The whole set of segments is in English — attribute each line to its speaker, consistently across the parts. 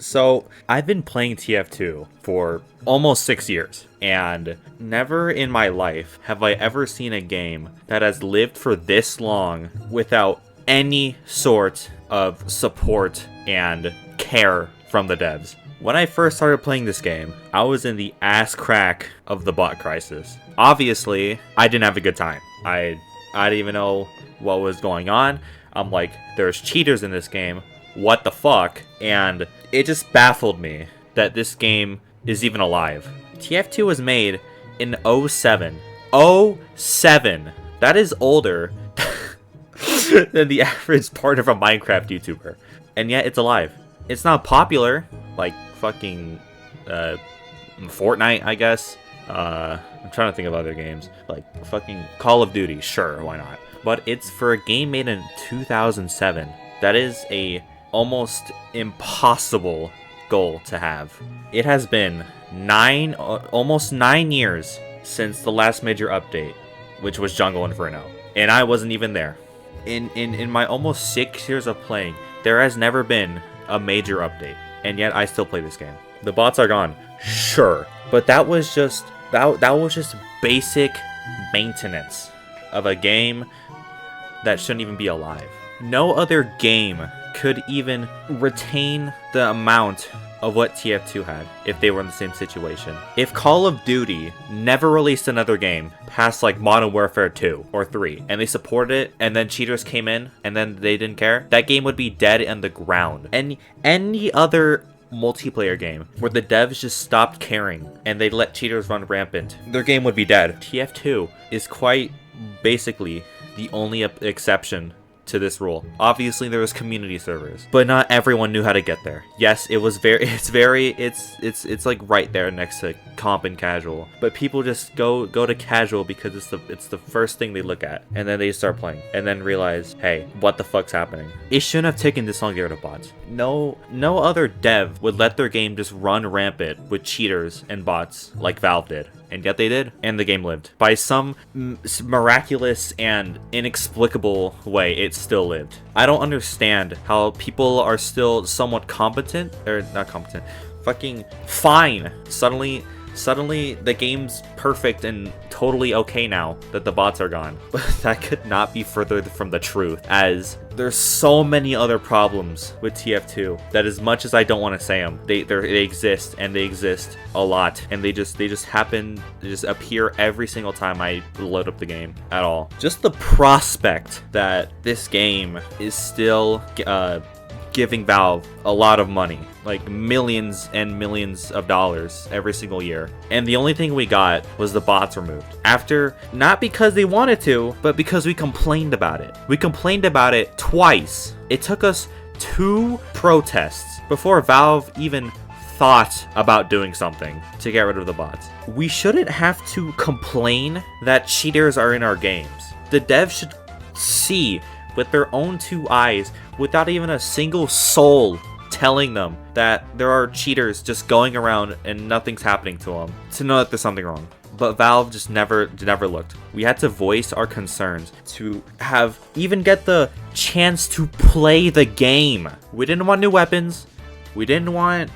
Speaker 1: So I've been playing TF2 for almost 6 years, and never in my life have I ever seen a game that has lived for this long without any sort of support and care from the devs. When I first started playing this game, I was in the ass crack of the bot crisis. Obviously, I didn't have a good time. I didn't even know what was going on. I'm like, there's cheaters in this game. What the fuck? And it just baffled me that this game is even alive. TF2 was made in 07. 07! That is older than the average part of a Minecraft YouTuber. And yet it's alive. It's not popular, like fucking Fortnite, I guess. I'm trying to think of other games. Like fucking Call of Duty, sure, why not? But it's for a game made in 2007. That is a almost impossible goal to have. It has been almost 9 years since the last major update, which was Jungle Inferno. And I wasn't even there. In my almost 6 years of playing, there has never been a major update. And yet I still play this game. The bots are gone, sure. But that was just basic maintenance of a game that shouldn't even be alive. No other game could even retain the amount of what TF2 had if they were in the same situation. If Call of Duty never released another game past like Modern Warfare 2 or 3 and they supported it and then cheaters came in and then they didn't care, that game would be dead on the ground. And any other multiplayer game where the devs just stopped caring and they let cheaters run rampant, their game would be dead. TF2 is quite basically the only exception to this rule. Obviously there was community servers, but not everyone knew how to get there. Yes, it's like right there next to comp and casual, but people just go to casual because it's the first thing they look at, and then they start playing and then realize, hey, what the fuck's happening? It shouldn't have taken this long to get rid of bots. No other dev would let their game just run rampant with cheaters and bots like Valve did. And yet they did, and the game lived. By some miraculous and inexplicable way, it still lived. I don't understand how people are still somewhat competent, or not competent, fucking fine. Suddenly the game's perfect and totally okay now that the bots are gone. But that could not be further from the truth, as there's so many other problems with TF2 that as much as I don't want to say them, they exist, and they exist a lot, and they just appear every single time I load up the game at all. Just the prospect that this game is still giving Valve a lot of money, like millions and millions of dollars every single year, and the only thing we got was the bots removed, after not because they wanted to, but because we complained about it. We complained about it twice. It took us 2 protests before Valve even thought about doing something to get rid of the bots. We shouldn't have to complain that cheaters are in our games. The devs should see with their own 2 eyes, without even a single soul telling them that there are cheaters just going around and nothing's happening to them, to know that there's something wrong. But Valve just never looked. We had to voice our concerns to even get the chance to play the game. We didn't want new weapons. We didn't want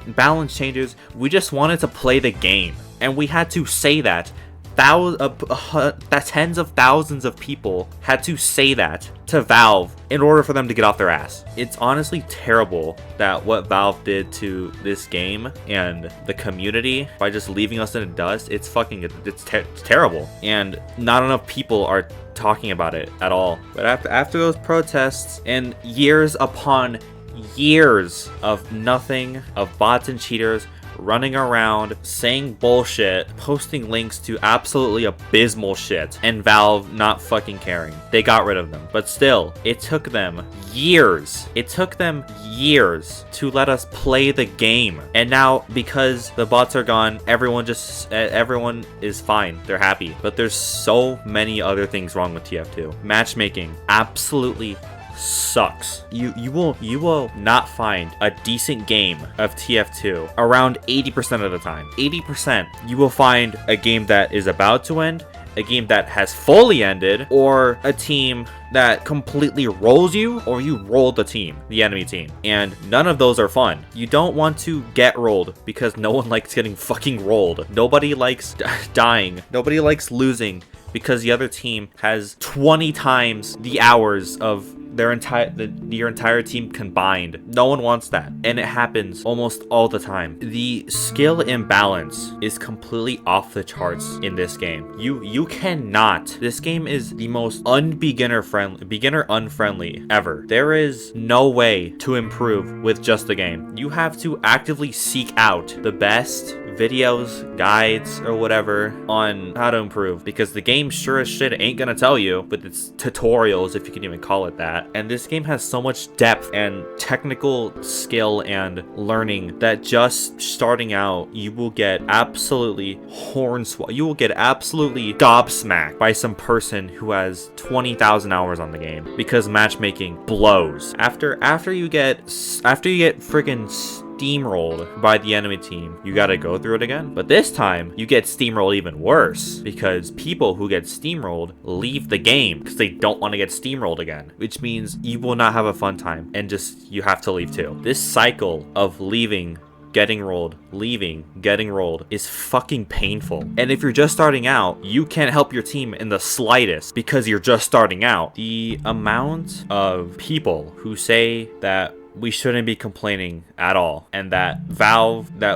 Speaker 1: balance changes. We just wanted to play the game. And we had to say that. Tens of thousands of people had to say that to Valve in order for them to get off their ass. It's honestly terrible that what Valve did to this game and the community by just leaving us in the dust. It's terrible, and not enough people are talking about it at all. But after those protests and years upon years of nothing, of bots and cheaters running around, saying bullshit, posting links to absolutely abysmal shit, and Valve not fucking caring, they got rid of them. But still, it took them years. It took them years to let us play the game. And now, because the bots are gone, everyone is fine. They're happy. But there's so many other things wrong with TF2. Matchmaking absolutely sucks. You will not find a decent game of TF2 around 80% of the time. 80%, you will find a game that is about to end, a game that has fully ended, or a team that completely rolls you, or you roll the enemy team. And none of those are fun. You don't want to get rolled because no one likes getting fucking rolled. Nobody likes dying. Nobody likes losing because the other team has 20 times the hours of your entire team combined. No one wants that, and it happens almost all the time. The skill imbalance is completely off the charts in this game. You cannot. This game is the most beginner unfriendly ever. There is no way to improve with just the game. You have to actively seek out the best videos, guides, or whatever on how to improve, because the game sure as shit ain't gonna tell you with its tutorials, if you can even call it that. And this game has so much depth and technical skill and learning that just starting out, you will get absolutely you will get absolutely gobsmacked by some person who has 20,000 hours on the game, because matchmaking blows. After you get friggin' steamrolled by the enemy team, you gotta go through it again. But this time, you get steamrolled even worse, because people who get steamrolled leave the game because they don't want to get steamrolled again, which means you will not have a fun time, and you have to leave too. This cycle of leaving, getting rolled, leaving, getting rolled is fucking painful. And if you're just starting out, you can't help your team in the slightest because you're just starting out. The amount of people who say that we shouldn't be complaining at all, and that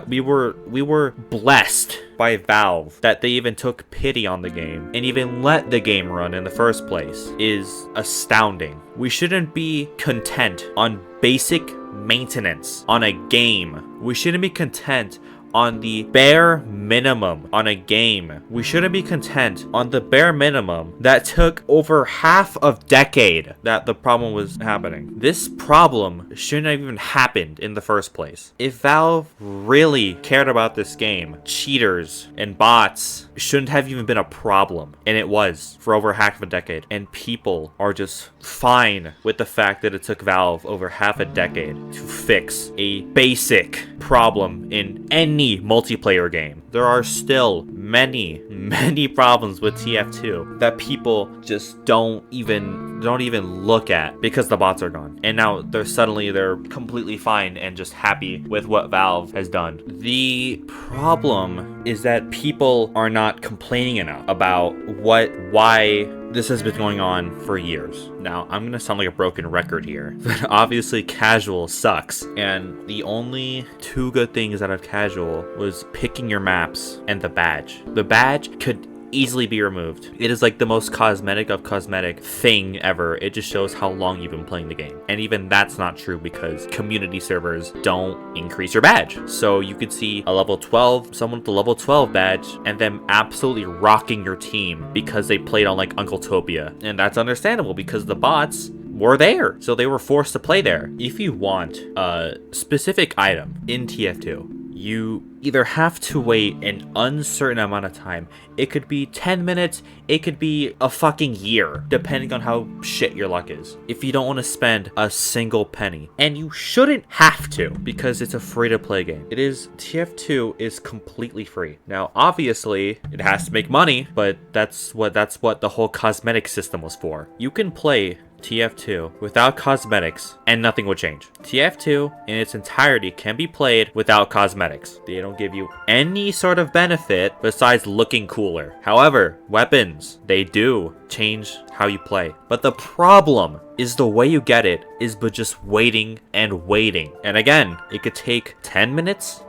Speaker 1: we were blessed by Valve that they even took pity on the game and even let the game run in the first place, is astounding. We shouldn't be content on basic maintenance on a game. We shouldn't be content on the bare minimum on a game. We shouldn't be content on the bare minimum that took over half a decade that the problem was happening. This problem shouldn't have even happened in the first place. If Valve really cared about this game, cheaters and bots shouldn't have even been a problem. And it was for over half of a decade. And people are just fine with the fact that it took Valve over half a decade to fix a basic problem in any multiplayer game. There are still many problems with TF2 that people just don't even look at because the bots are gone. And now they're completely fine and just happy with what Valve has done. The problem is that people are not complaining enough about why this has been going on for years. Now, I'm gonna sound like a broken record here, but obviously casual sucks. And the only two good things out of casual was picking your maps and the badge. The badge could easily be removed. It is like the most cosmetic of cosmetic thing ever. It just shows how long you've been playing the game. And even that's not true because community servers don't increase your badge. So you could see a level 12, someone with a level 12 badge, and them absolutely rocking your team because they played on like Uncletopia. And that's understandable because the bots were there, so they were forced to play there. If you want a specific item in TF2, you either have to wait an uncertain amount of time. It could be 10 minutes, it could be a fucking year, depending on how shit your luck is. If you don't want to spend a single penny, and you shouldn't have to, because it's a free-to-play game. TF2 is completely free. Now, obviously, it has to make money, but that's what the whole cosmetic system was for. You can play TF2 without cosmetics and nothing will change. TF2 in its entirety can be played without cosmetics. They don't give you any sort of benefit besides looking cooler. However, weapons, they do change how you play. But the problem is the way you get it is by just waiting and waiting. And again, it could take 10 minutes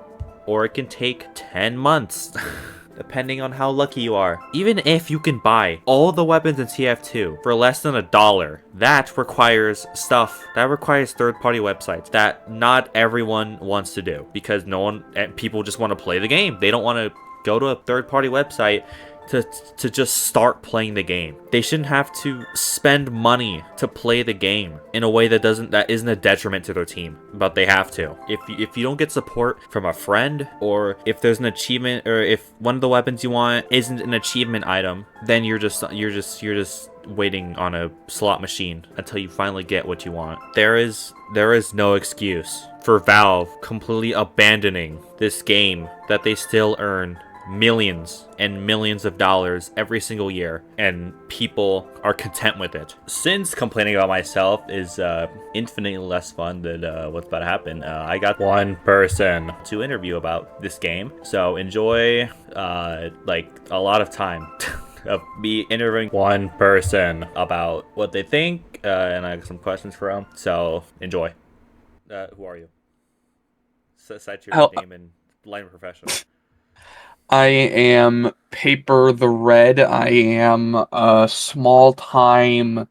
Speaker 1: or it can take 10 months. Depending on how lucky you are. Even if you can buy all the weapons in TF2 for less than $1, that requires third-party websites that not everyone wants to do, because people just want to play the game. They don't want to go to a third-party website to just start playing the game. They shouldn't have to spend money to play the game in a way that isn't a detriment to their team, but they have to. If you don't get support from a friend, or if there's an achievement, or if one of the weapons you want isn't an achievement item, then you're just waiting on a slot machine until you finally get what you want. There is no excuse for Valve completely abandoning this game that they still earn millions and millions of dollars every single year, and people are content with it. Since complaining about myself is infinitely less fun than what's about to happen, I got one person to interview about this game, so enjoy like a lot of time of me interviewing one person about what they think, and I have some questions for them, so enjoy. Who are you? Cite your name and line of profession.
Speaker 2: I am Paper the Red. I am a small time.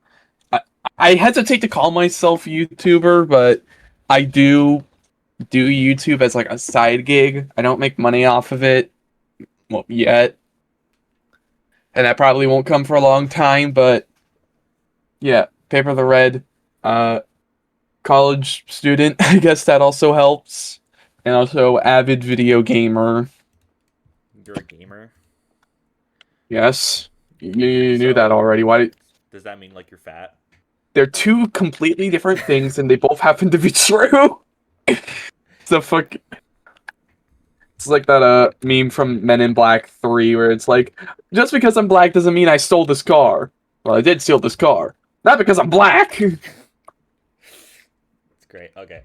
Speaker 2: I, I hesitate to call myself YouTuber, but I do YouTube as like a side gig. I don't make money off of it, well, yet, and that probably won't come for a long time. But yeah, Paper the Red, uh, college student. I guess that also helps, and also avid video gamer.
Speaker 1: You're a gamer?
Speaker 2: Yes, you knew that already. Why?
Speaker 1: Does that mean like you're fat?
Speaker 2: They're two completely different things, and they both happen to be true. So fuck. It's like that meme from Men in Black 3 where it's like, just because I'm black doesn't mean I stole this car. Well, I did steal this car. Not because I'm black.
Speaker 1: It's great. Okay.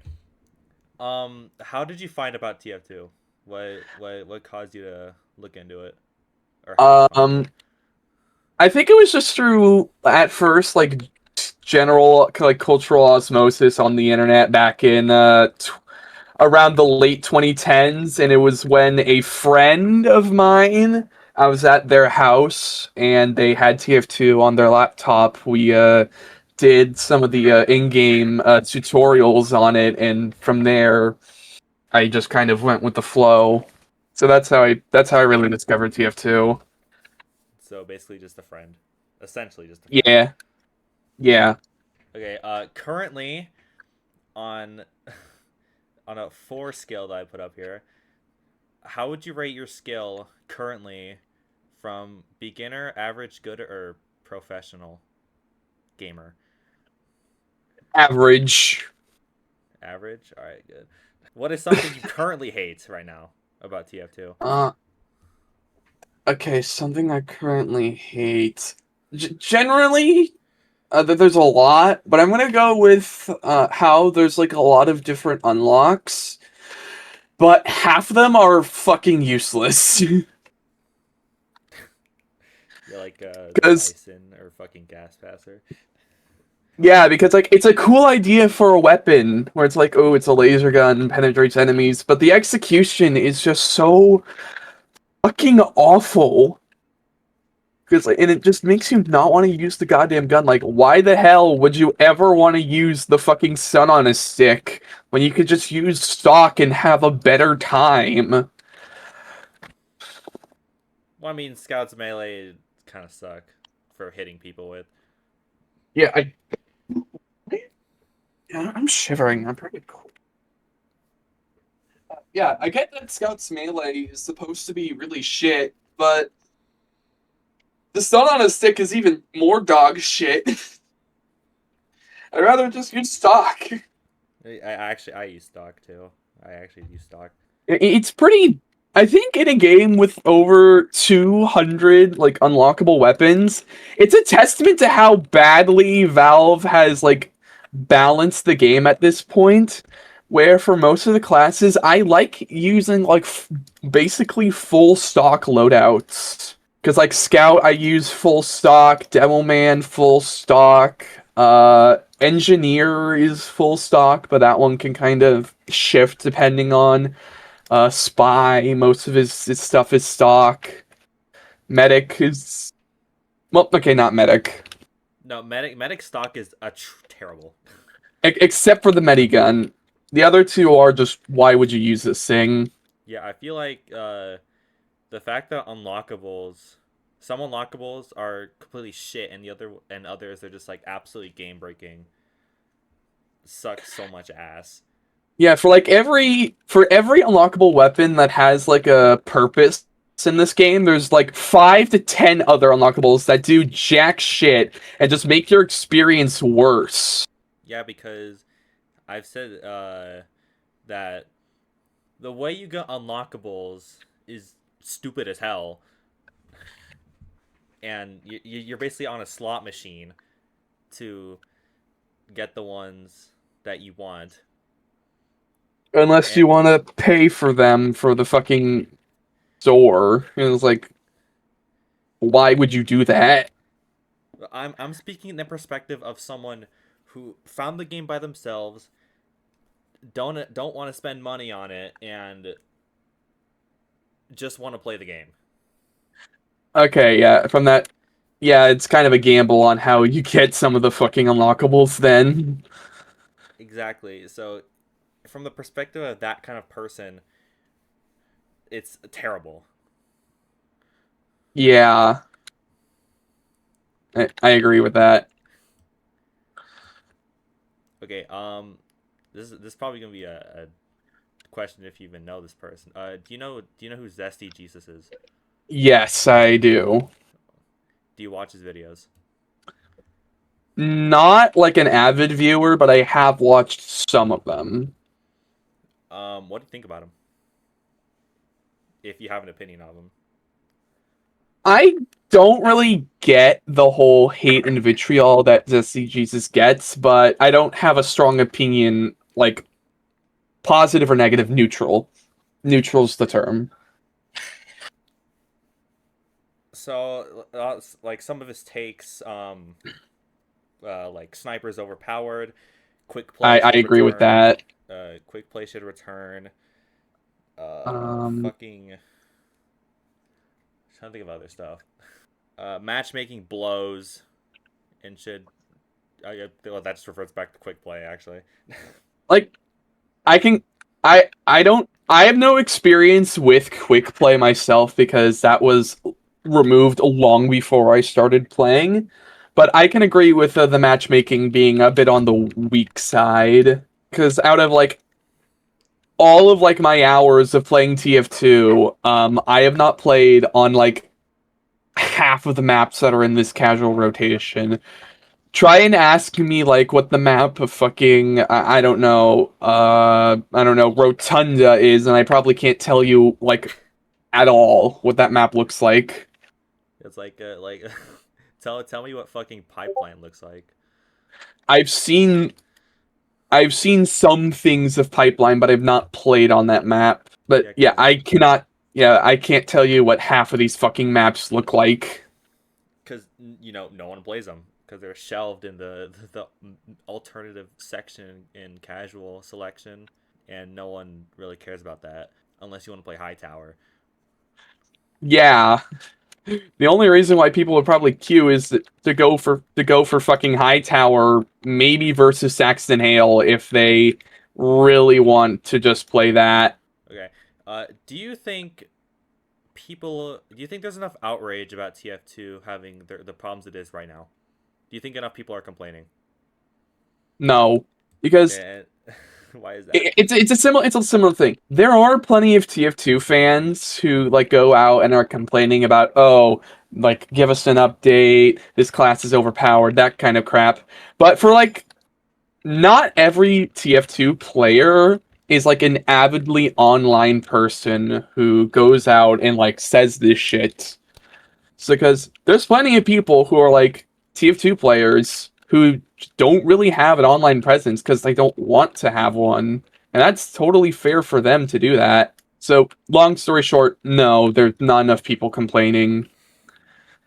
Speaker 1: How did you find about TF2? What caused you to look into it? Or
Speaker 2: I think it was just through at first like general like cultural osmosis on the internet back in around the late 2010s, and it was when a friend of mine, I was at their house and they had TF2 on their laptop. We did some of the in-game tutorials on it, and from there I just kind of went with the flow. So that's how I really discovered TF2.
Speaker 1: So basically just a friend. Essentially just a friend.
Speaker 2: Yeah. Yeah.
Speaker 1: Okay, currently on a 4 scale that I put up here, how would you rate your skill currently from beginner, average, good, or professional gamer?
Speaker 2: Average.
Speaker 1: Average? Alright, good. What is something you currently hate right now about TF2?
Speaker 2: Okay, something I currently hate. Generally, there's a lot, but I'm gonna go with how there's like a lot of different unlocks, but half of them are fucking useless.
Speaker 1: You're like
Speaker 2: Because
Speaker 1: Bison or fucking Gas Passer.
Speaker 2: yeah, because like it's a cool idea for a weapon where it's like, oh, it's a laser gun, penetrates enemies, but the execution is just so fucking awful. Because like, and it just makes you not want to use the goddamn gun. Like, why the hell would you ever want to use the fucking sun on a stick when you could just use stock and have a better time?
Speaker 1: Well, I mean, Scout's melee kind of suck for hitting people with.
Speaker 2: Yeah, I'm shivering. I'm pretty cold. Yeah, I get that Scout's melee is supposed to be really shit, but the stun on a stick is even more dog shit. I'd rather just use stock.
Speaker 1: I use stock too. I actually use stock.
Speaker 2: It's pretty. I think in a game with over 200 like unlockable weapons, it's a testament to how badly Valve has like balanced the game at this point. Where for most of the classes, I like using like basically full stock loadouts. Because like Scout, I use full stock. Demoman, full stock. Engineer is full stock, but that one can kind of shift depending on Spy. Most of his stuff is stock. Medic is well, okay, not medic.
Speaker 1: No, medic stock is terrible.
Speaker 2: Except for the medigun. The other two are just why would you use this thing?
Speaker 1: Yeah, I feel like the fact that some unlockables are completely shit, and others are just like absolutely game breaking. Sucks so much ass.
Speaker 2: Yeah, for every unlockable weapon that has like a purpose in this game, there's like 5 to 10 other unlockables that do jack shit and just make your experience worse.
Speaker 1: Yeah, because I've said that the way you get unlockables is stupid as hell, and you're basically on a slot machine to get the ones that you want.
Speaker 2: Unless
Speaker 1: And
Speaker 2: you want to pay for them for the fucking door. And it's like, why would you do that?
Speaker 1: I'm speaking in the perspective of someone who found the game by themselves, don't want to spend money on it, and just want to play the game.
Speaker 2: Okay, yeah, from that, yeah, it's kind of a gamble on how you get some of the fucking unlockables then.
Speaker 1: Exactly. So, from the perspective of that kind of person, it's terrible.
Speaker 2: Yeah, I agree with that.
Speaker 1: Okay. This is probably gonna be a question if you even know this person. Do you know who Zesty Jesus is?
Speaker 2: Yes, I do.
Speaker 1: Do you watch his videos?
Speaker 2: Not like an avid viewer, but I have watched some of them.
Speaker 1: What do you think about him? If you have an opinion of him.
Speaker 2: I don't really get the whole hate and vitriol that Zesty Jesus gets, but I don't have a strong opinion, like positive or negative, neutral. Neutral's the term.
Speaker 1: So, like some of his takes, like snipers overpowered, quick play
Speaker 2: I
Speaker 1: should
Speaker 2: agree with
Speaker 1: return,
Speaker 2: that.
Speaker 1: quick play should return.
Speaker 2: Um,
Speaker 1: Fucking trying to think of other stuff. Matchmaking blows, and should. Well, that just refers back to quick play, actually.
Speaker 2: like I can I don't I have no experience with quick play myself because that was removed long before I started playing, but I can agree with the matchmaking being a bit on the weak side because out of like all of like my hours of playing TF2, I have not played on like half of the maps that are in this casual rotation. Try and ask me like what the map of fucking I don't know Rotunda is, and I probably can't tell you like at all what that map looks like.
Speaker 1: It's like tell me what fucking pipeline looks like.
Speaker 2: I've seen I've seen some things of Pipeline, but I've not played on that map. But
Speaker 1: Yeah,
Speaker 2: yeah, I can't tell you what half of these fucking maps look like.
Speaker 1: because no one plays them because they're shelved in the alternative section in casual selection, and no one really cares about that unless you want to play high tower.
Speaker 2: Yeah, the only reason why people would probably queue is to go for fucking High Tower, maybe versus Saxton Hale if they really want to just play that.
Speaker 1: Okay. Do you think there's enough outrage about TF2 having the problems it is right now? Do you think enough people are complaining?
Speaker 2: No, because
Speaker 1: And why is that?
Speaker 2: it's a similar thing. There are plenty of TF2 fans who like go out and are complaining about, oh, like give us an update, this class is overpowered, that kind of crap. But for like not every TF2 player is like an avidly online person who goes out and like says this shit. So because there's plenty of people who are like TF2 players who don't really have an online presence because they don't want to have one. And that's totally fair for them to do that. So long story short, no, there's not enough people complaining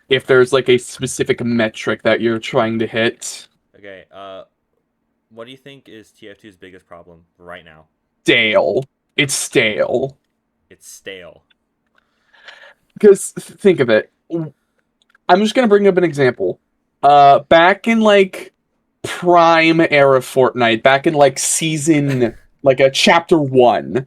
Speaker 2: if there's like a specific metric that you're trying to hit.
Speaker 1: Okay. What do you think is TF2's biggest problem right now?
Speaker 2: Stale. It's stale.
Speaker 1: It's stale.
Speaker 2: Because think of it. I'm just gonna bring up an example. Back in like prime era Fortnite, back in like season like a chapter 1,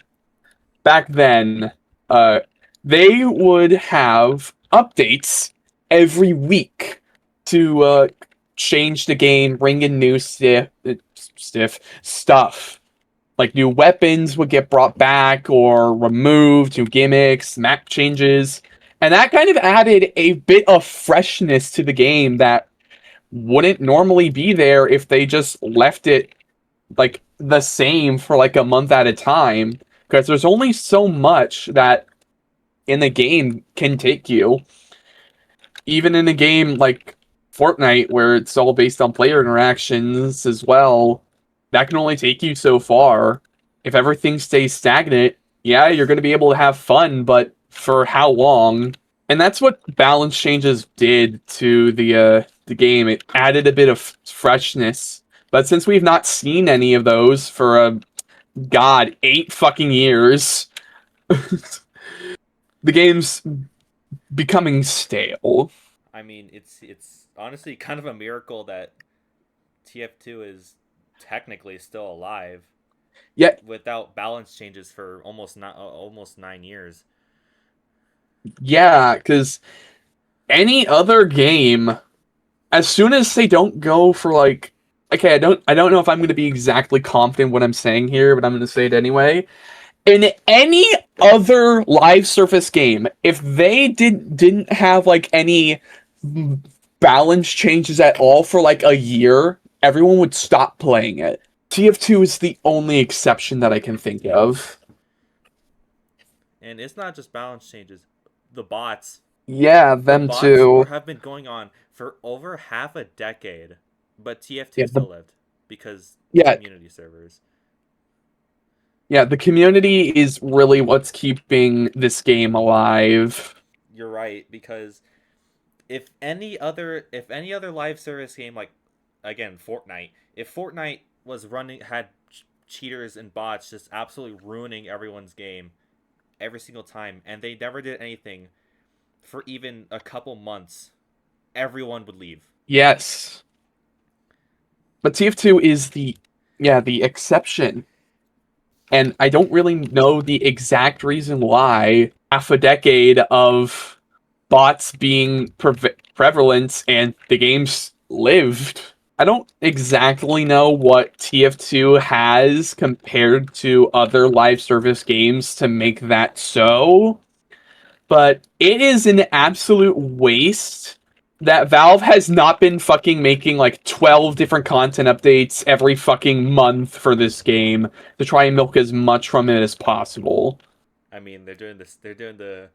Speaker 2: back then, uh they would have updates every week to change the game, bring in new stiff stuff. Like new weapons would get brought back or removed, new gimmicks, map changes. And that kind of added a bit of freshness to the game that wouldn't normally be there if they just left it like the same for like a month at a time. Because there's only so much that in the game can take you. Even in a game like Fortnite, where it's all based on player interactions as well, that can only take you so far. If everything stays stagnant, yeah, you're going to be able to have fun, but for how long? And that's what balance changes did to the game. It added a bit of freshness. But since we've not seen any of those for God, 8 fucking years, the game's becoming stale.
Speaker 1: I mean, it's honestly kind of a miracle that TF2 is technically still alive.
Speaker 2: Yeah,
Speaker 1: without balance changes for almost 9 years.
Speaker 2: yeah, because any other game, as soon as they don't go for like, okay, I don't know if I'm going to be exactly confident what I'm saying here, but I'm going to say it anyway. In any other live service game, if they didn't have like any balance changes at all for like a year, everyone would stop playing it. TF2 is the only exception that I can think of.
Speaker 1: And it's not just balance changes. The bots.
Speaker 2: Yeah, them
Speaker 1: bots
Speaker 2: too.
Speaker 1: have been going on for over half a decade, but TF2
Speaker 2: Yeah,
Speaker 1: still lived because
Speaker 2: yeah,
Speaker 1: community servers.
Speaker 2: yeah, the community is really what's keeping this game alive.
Speaker 1: You're right, because if any other live service game, like again Fortnite, if Fortnite had cheaters and bots just absolutely ruining everyone's game every single time, and they never did anything for even a couple months, everyone would leave.
Speaker 2: Yes. But TF2 is the exception. And I don't really know the exact reason why half a decade of bots being prevalent and the game's lived. I don't exactly know what TF2 has compared to other live service games to make that so, but it is an absolute waste that Valve has not been fucking making like 12 different content updates every fucking month for this game to try and milk as much from it as possible.
Speaker 1: I mean, they're doing this. They're doing the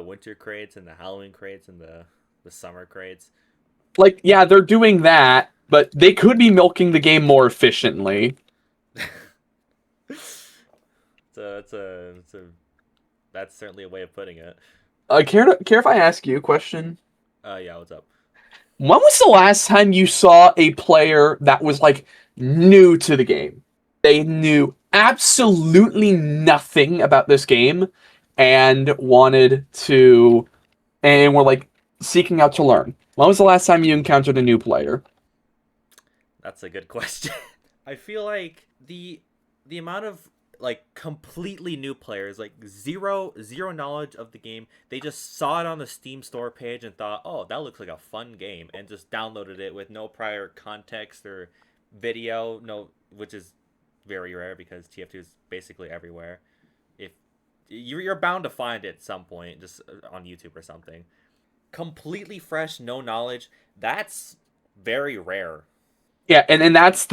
Speaker 1: winter crates and the Halloween crates and the summer crates.
Speaker 2: Like, yeah, they're doing that, but they could be milking the game more efficiently.
Speaker 1: That's certainly a way of putting it.
Speaker 2: Care if I ask you a question?
Speaker 1: Yeah, what's up?
Speaker 2: When was the last time you saw a player that was like new to the game? They knew absolutely nothing about this game and wanted to, and were like seeking out to learn. When was the last time you encountered a new player?
Speaker 1: That's a good question. I feel like the amount of like completely new players, like zero knowledge of the game, they just saw it on the Steam store page and thought, oh, that looks like a fun game, and just downloaded it with no prior context or video, which is very rare because TF2 is basically everywhere. If you're bound to find it at some point, just on YouTube or something. Completely fresh, no knowledge, that's very rare.
Speaker 2: Yeah, and that's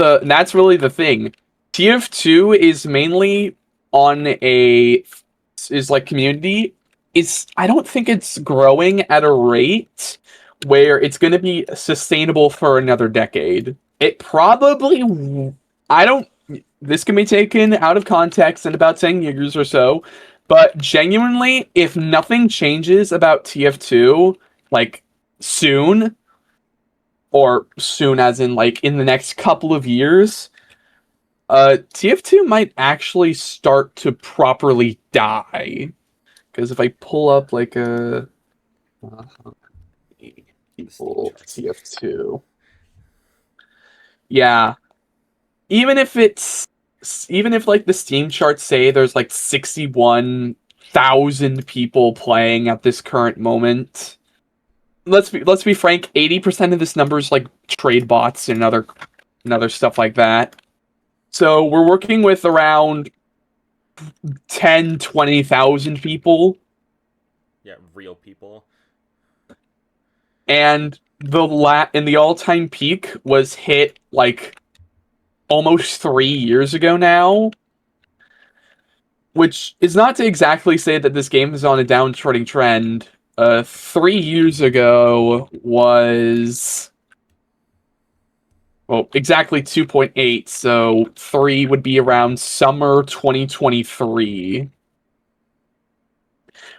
Speaker 2: really the thing. TF2 is mainly on is like community. I don't think it's growing at a rate where it's going to be sustainable for another decade. It probably, this can be taken out of context in about 10 years or so, but genuinely, if nothing changes about TF2, like soon, or soon as in like in the next couple of years, TF2 might actually start to properly die. Because if I pull up like a people TF2, yeah, even if like the Steam charts say there's like 61,000 people playing at this current moment, let's be frank, 80% of this number is like trade bots and other stuff like that. So we're working with around 10, 20,000 people.
Speaker 1: Yeah, real people.
Speaker 2: And the all-time peak was hit like almost 3 years ago now, which is not to exactly say that this game is on a downtrodden trend. 3 years ago was, well, exactly 2.8, so 3 would be around summer 2023,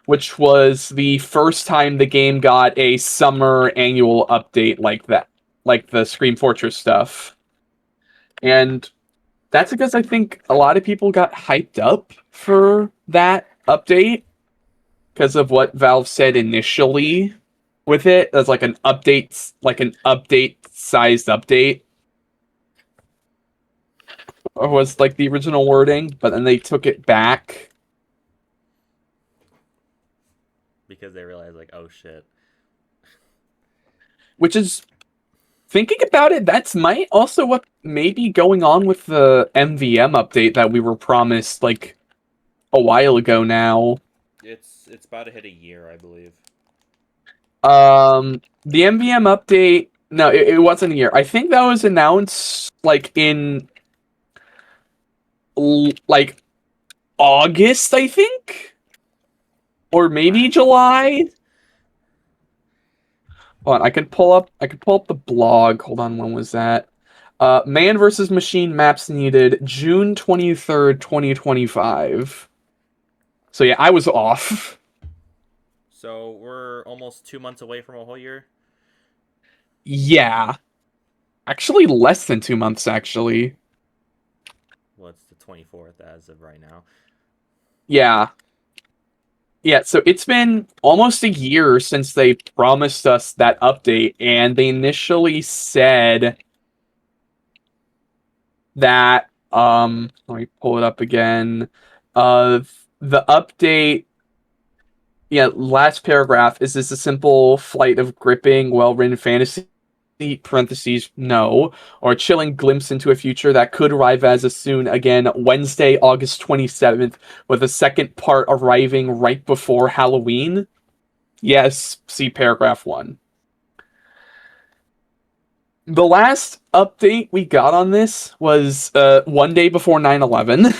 Speaker 2: which was the first time the game got a summer annual update like that, like the Scream Fortress stuff. And that's because I think a lot of people got hyped up for that update because of what Valve said initially with it as like an update sized update, or was like the original wording, but then they took it back.
Speaker 1: Because they realize, like, oh shit.
Speaker 2: Which is, thinking about it, that's might also what may be going on with the MVM update that we were promised like a while ago now.
Speaker 1: It's about to hit a year, I believe.
Speaker 2: The MVM update, no, it wasn't a year. I think that was announced like in like August, I think, or maybe July. Hold on, I could pull up the blog. Hold on, when was that? Man versus Machine maps needed June 23rd, 2025. So yeah, I was off.
Speaker 1: So we're almost 2 months away from a whole year.
Speaker 2: Yeah. Actually less than 2 months actually.
Speaker 1: Well, it's the 24th as of right now.
Speaker 2: Yeah. Yeah, so it's been almost a year since they promised us that update, and they initially said that let me pull it up again. The update, yeah, last paragraph, is this a simple flight of gripping, well-written fantasy, parentheses, no, or a chilling glimpse into a future that could arrive as soon again Wednesday, August 27th, with a second part arriving right before Halloween? Yes, see paragraph 1. The last update we got on this was one day before 9/11.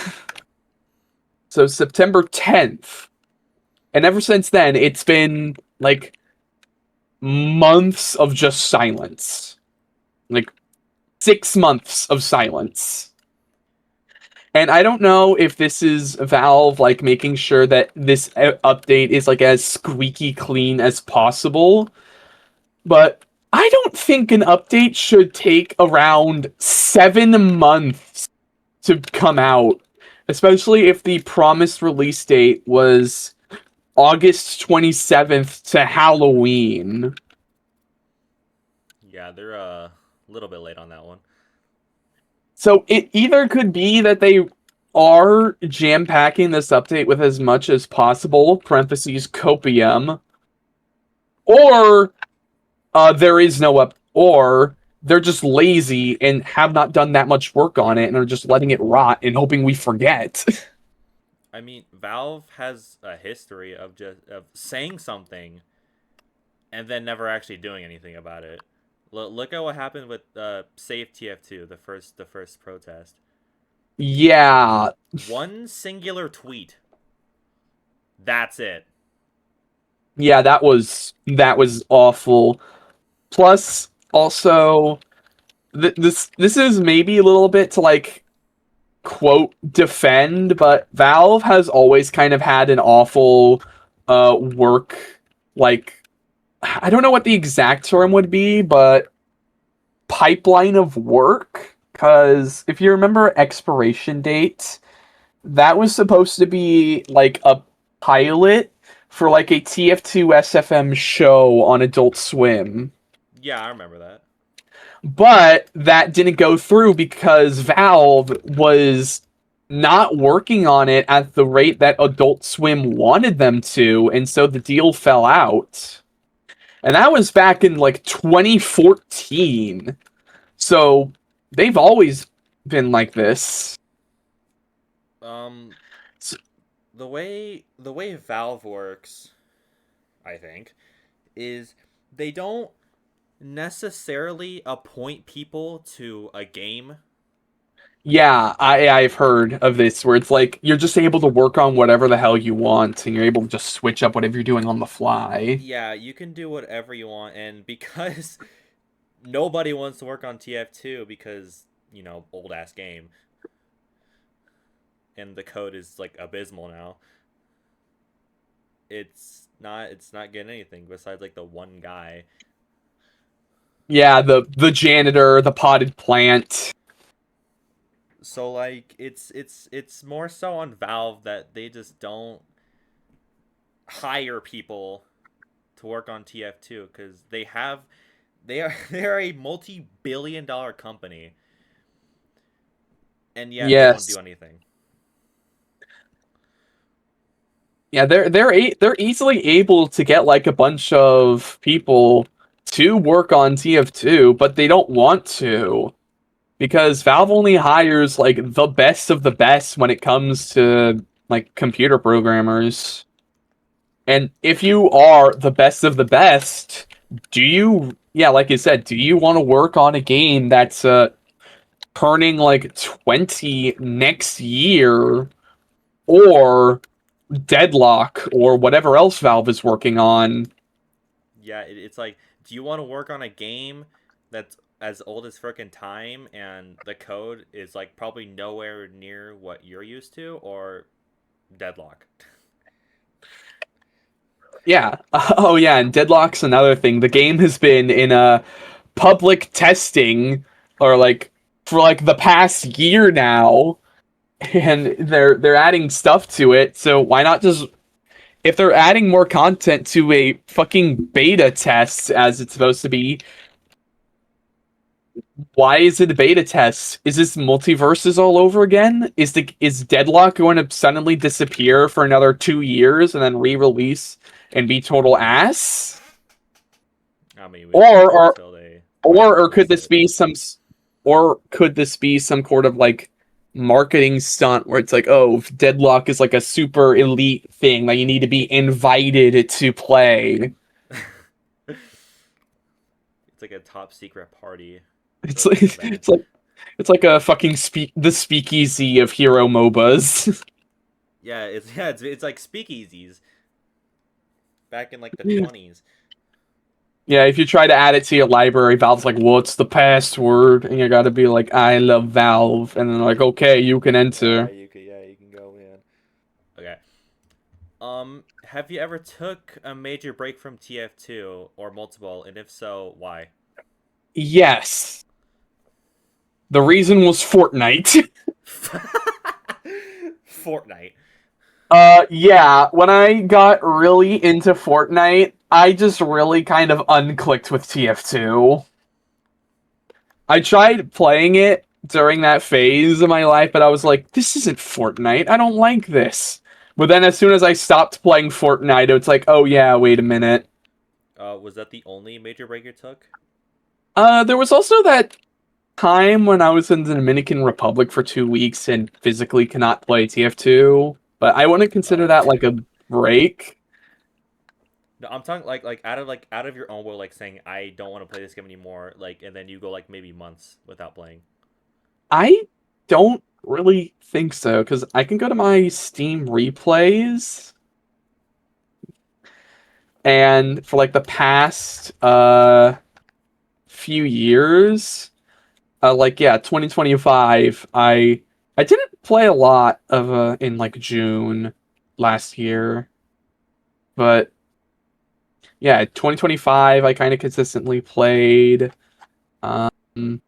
Speaker 2: So September 10th. And ever since then, it's been like months of just silence. Like 6 months of silence. And I don't know if this is Valve like making sure that this update is like as squeaky clean as possible, but I don't think an update should take around 7 months to come out, especially if the promised release date was August 27th to Halloween.
Speaker 1: Yeah, they're a little bit late on that one.
Speaker 2: So it either could be that they are jam-packing this update with as much as possible, parentheses, copium, or there is no or they're just lazy and have not done that much work on it and are just letting it rot and hoping we forget.
Speaker 1: I mean, Valve has a history of saying something and then never actually doing anything about it. Look at what happened with Save TF2, the first protest.
Speaker 2: Yeah.
Speaker 1: One singular tweet. That's it.
Speaker 2: Yeah, that was awful. Plus, also, this is maybe a little bit to like quote defend, but Valve has always kind of had an awful work, like, I don't know what the exact term would be, but pipeline of work. Because if you remember Expiration Date, that was supposed to be like a pilot for like a TF2 SFM show on Adult Swim.
Speaker 1: Yeah, I remember that.
Speaker 2: But that didn't go through because Valve was not working on it at the rate that Adult Swim wanted them to, and so the deal fell out. And that was back in like 2014. So they've always been like this.
Speaker 1: Um, the way Valve works I think, is they don't necessarily appoint people to a game.
Speaker 2: Yeah, I've heard of this where it's like you're just able to work on whatever the hell you want, and you're able to just switch up whatever you're doing on the fly.
Speaker 1: Yeah, you can do whatever you want, and because nobody wants to work on TF2 because, old ass game, and the code is like abysmal now. It's not getting anything besides like the one guy.
Speaker 2: Yeah, the janitor, the potted plant.
Speaker 1: So like it's more so on Valve that they just don't hire people to work on TF2 because they are a multi-billion-dollar company, and yet they don't
Speaker 2: Yes.
Speaker 1: do anything.
Speaker 2: Yeah, they're easily able to get like a bunch of people to work on TF2, but they don't want to because Valve only hires like the best of the best when it comes to like computer programmers. And if you are the best of the best, yeah, like you said, do you want to work on a game that's turning like 20 next year, or Deadlock, or whatever else Valve is working on?
Speaker 1: Yeah, it's like, do you want to work on a game that's as old as frickin' time and the code is like probably nowhere near what you're used to, or Deadlock?
Speaker 2: Yeah. Oh yeah, and Deadlock's another thing. The game has been in a public testing or like for like the past year now, and they're adding stuff to it. So why not just, if they're adding more content to a fucking beta test as it's supposed to be, why is it a beta test? Is this multiverses all over again? Is Deadlock going to suddenly disappear for another 2 years and then re-release and be total ass?
Speaker 1: I mean, we don't
Speaker 2: Or
Speaker 1: know
Speaker 2: are
Speaker 1: until they
Speaker 2: or
Speaker 1: release
Speaker 2: could this
Speaker 1: it.
Speaker 2: be or could this be some sort of like marketing stunt where it's like, oh, Deadlock is like a super elite thing that you need to be invited to play.
Speaker 1: It's like a top secret party
Speaker 2: It's
Speaker 1: for like
Speaker 2: like
Speaker 1: an event.
Speaker 2: it's like a fucking the speakeasy of hero MOBAs.
Speaker 1: Yeah, it's like speakeasies back in like the 20s.
Speaker 2: Yeah, if you try to add it to your library, Valve's like, "What's the password?" And you got to be like, "I love Valve," and then like, "Okay, you can enter."
Speaker 1: You can go, man. Okay. Have you ever took a major break from TF2 or multiple, and if so, why?
Speaker 2: Yes, the reason was Fortnite.
Speaker 1: Fortnite.
Speaker 2: Yeah, when I got really into Fortnite, I just really kind of unclicked with TF2. I tried playing it during that phase of my life, but I was like, this isn't Fortnite. I don't like this. But then as soon as I stopped playing Fortnite, it's like, oh yeah, wait a minute.
Speaker 1: Was that the only major break you took?
Speaker 2: There was also that time when I was in the Dominican Republic for 2 weeks and physically cannot play TF2, but I wouldn't consider
Speaker 1: Oh.
Speaker 2: that like a break.
Speaker 1: No, I'm talking like out of your own will, like saying I don't want to play this game anymore, like, and then you go like maybe months without playing.
Speaker 2: I don't really think so, because I can go to my Steam replays, and for like the past few years, like yeah, 2025, I didn't play a lot of in like June last year, but yeah, 2025 I kind of consistently played. Um, then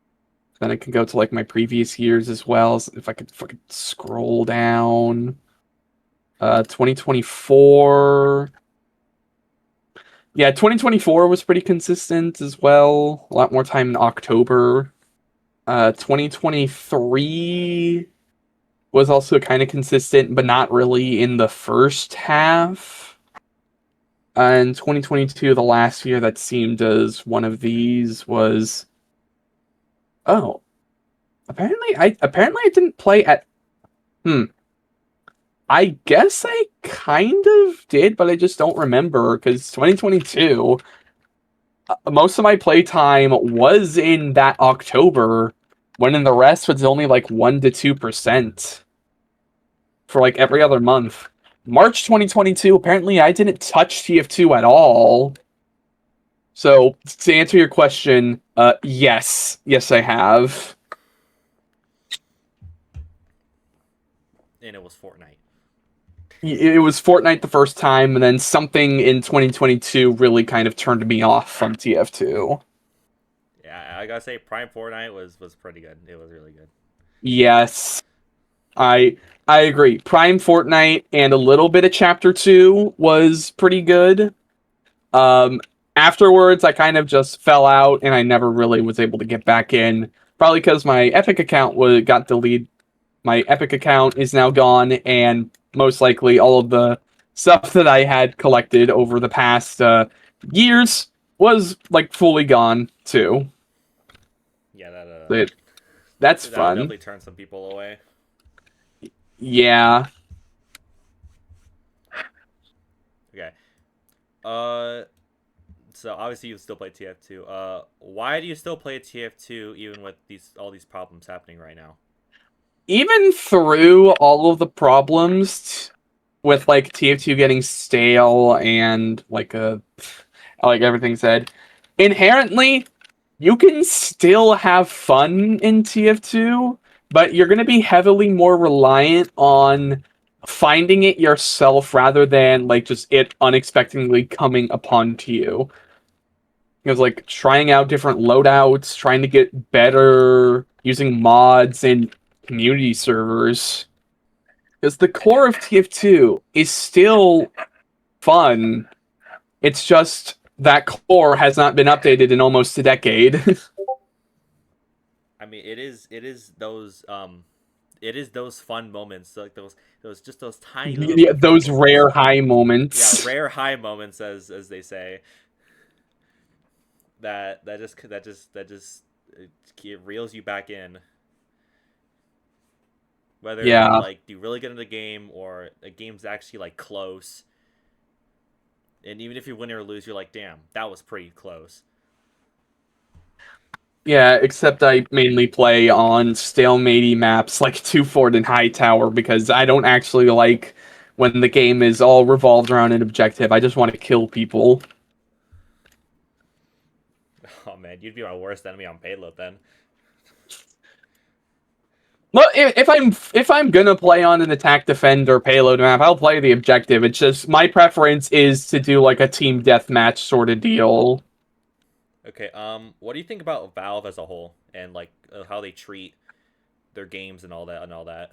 Speaker 2: I can go to like my previous years as well, if I could fucking scroll down. 2024. Yeah, 2024 was pretty consistent as well. A lot more time in October. 2023 was also kind of consistent, but not really in the first half. And 2022, the last year that seemed as one of these was, oh, apparently I didn't play at, hmm. I guess I kind of did, but I just don't remember because 2022, most of my playtime was in that October, when in the rest was only like 1 to 2% for like every other month. March 2022, apparently I didn't touch TF2 at all. So to answer your question, yes, I have.
Speaker 1: And it was Fortnite.
Speaker 2: It was Fortnite the first time, and then something in 2022 really kind of turned me off from TF2.
Speaker 1: Yeah, I gotta say, Prime Fortnite was pretty good. It was really good.
Speaker 2: Yes, I I agree. Prime Fortnite and a little bit of Chapter 2 was pretty good. Um, Afterwards, I kind of just fell out, and I never really was able to get back in. Probably because my Epic account got deleted. My Epic account is now gone, and most likely all of the stuff that I had collected over the past years was like fully gone too.
Speaker 1: Yeah,
Speaker 2: But that's
Speaker 1: that'll
Speaker 2: fun.
Speaker 1: definitely turn some people away.
Speaker 2: Yeah.
Speaker 1: Okay. So obviously you still play TF2. Why do you still play TF2 even with all these problems happening right now?
Speaker 2: Even through all of the problems with like TF2 getting stale and like everything said, inherently you can still have fun in TF2, but you're going to be heavily more reliant on finding it yourself rather than like just it unexpectedly coming upon to you. Because like trying out different loadouts, trying to get better using mods and community servers. Because the core of TF2 is still fun. It's just that core has not been updated in almost a decade.
Speaker 1: I mean, it is those fun moments, like those tiny little
Speaker 2: Yeah, those
Speaker 1: moments.
Speaker 2: rare high
Speaker 1: Yeah,
Speaker 2: moments.
Speaker 1: rare high moments, as they say. That just it reels you back in. Whether you
Speaker 2: Yeah.
Speaker 1: like do really good in the game or a game's actually like close, and even if you win or lose, you're like, damn, that was pretty close.
Speaker 2: Yeah, except I mainly play on stalematey maps like Two Fort and Hightower because I don't actually like when the game is all revolved around an objective. I just want to kill people.
Speaker 1: Oh man, you'd be my worst enemy on payload then.
Speaker 2: Well, if I'm gonna play on an attack defend or payload map, I'll play the objective. It's just my preference is to do like a team deathmatch sort of deal.
Speaker 1: Okay, what do you think about Valve as a whole and like how they treat their games and all that and all that?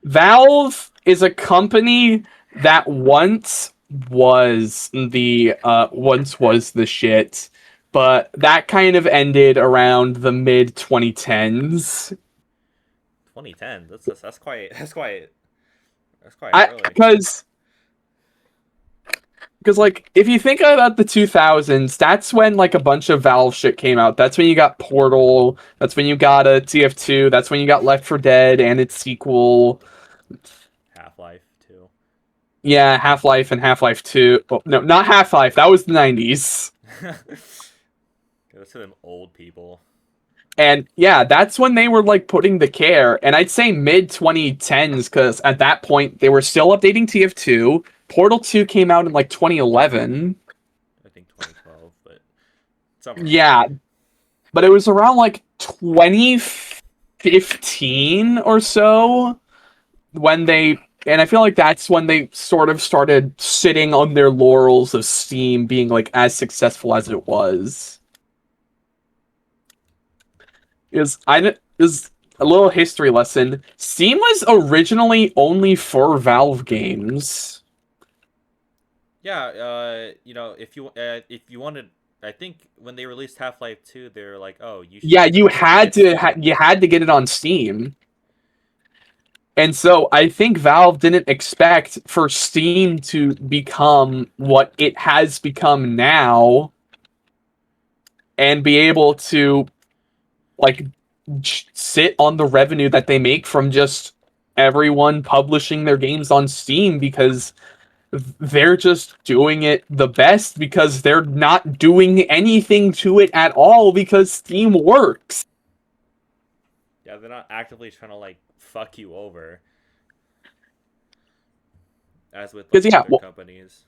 Speaker 2: Valve is a company that once was the shit, but that kind of ended around the mid 2010s.
Speaker 1: 2010. That's quite that's quite
Speaker 2: I
Speaker 1: early.
Speaker 2: because like if you think about the 2000s, that's when like a bunch of Valve shit came out. That's when you got Portal, that's when you got a TF2, that's when you got Left 4 Dead and its sequel.
Speaker 1: Half-Life 2.
Speaker 2: Yeah, Half-Life and Half-Life 2. Oh, no, not Half-Life. That was the 90s.
Speaker 1: Go to them old people.
Speaker 2: And yeah, that's when they were like putting the care. And I'd say mid 2010s because at that point they were still updating TF2. Portal 2 came out in like 2011.
Speaker 1: I think 2012, but somewhere around
Speaker 2: Yeah,
Speaker 1: there.
Speaker 2: but it was around like 2015 or so when they. And I feel like that's when they sort of started sitting on their laurels of Steam being like as successful as it was. Is a little history lesson. Steam was originally only for Valve games.
Speaker 1: Yeah, if you wanted, I think when they released Half-Life 2, they were like, "Oh,
Speaker 2: Yeah,
Speaker 1: you should get Steam."
Speaker 2: you had to get it on Steam. And so I think Valve didn't expect for Steam to become what it has become now and be able to like sit on the revenue that they make from just everyone publishing their games on Steam because they're just doing it the best because they're not doing anything to it at all because Steam works.
Speaker 1: Yeah, they're not actively trying to like fuck you over as with
Speaker 2: Because
Speaker 1: like
Speaker 2: yeah,
Speaker 1: other
Speaker 2: well,
Speaker 1: companies.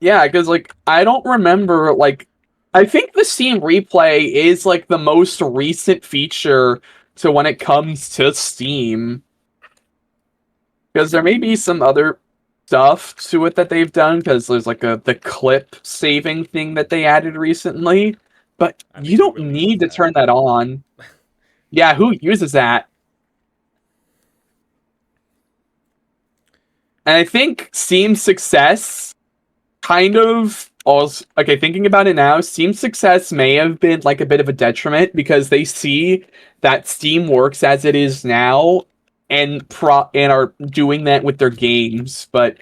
Speaker 2: yeah, because like I don't remember like I think the Steam replay is like the most recent feature to when it comes to Steam. Because there may be some other stuff to it that they've done because there's like the clip saving thing that they added recently, but
Speaker 1: I mean,
Speaker 2: you
Speaker 1: who
Speaker 2: don't
Speaker 1: really uses
Speaker 2: need to
Speaker 1: that?
Speaker 2: turn that on. Yeah, who uses that? And I think Steam's success kind of also okay, thinking about it now, Steam's success may have been like a bit of a detriment because they see that Steam works as it is now and are doing that with their games, but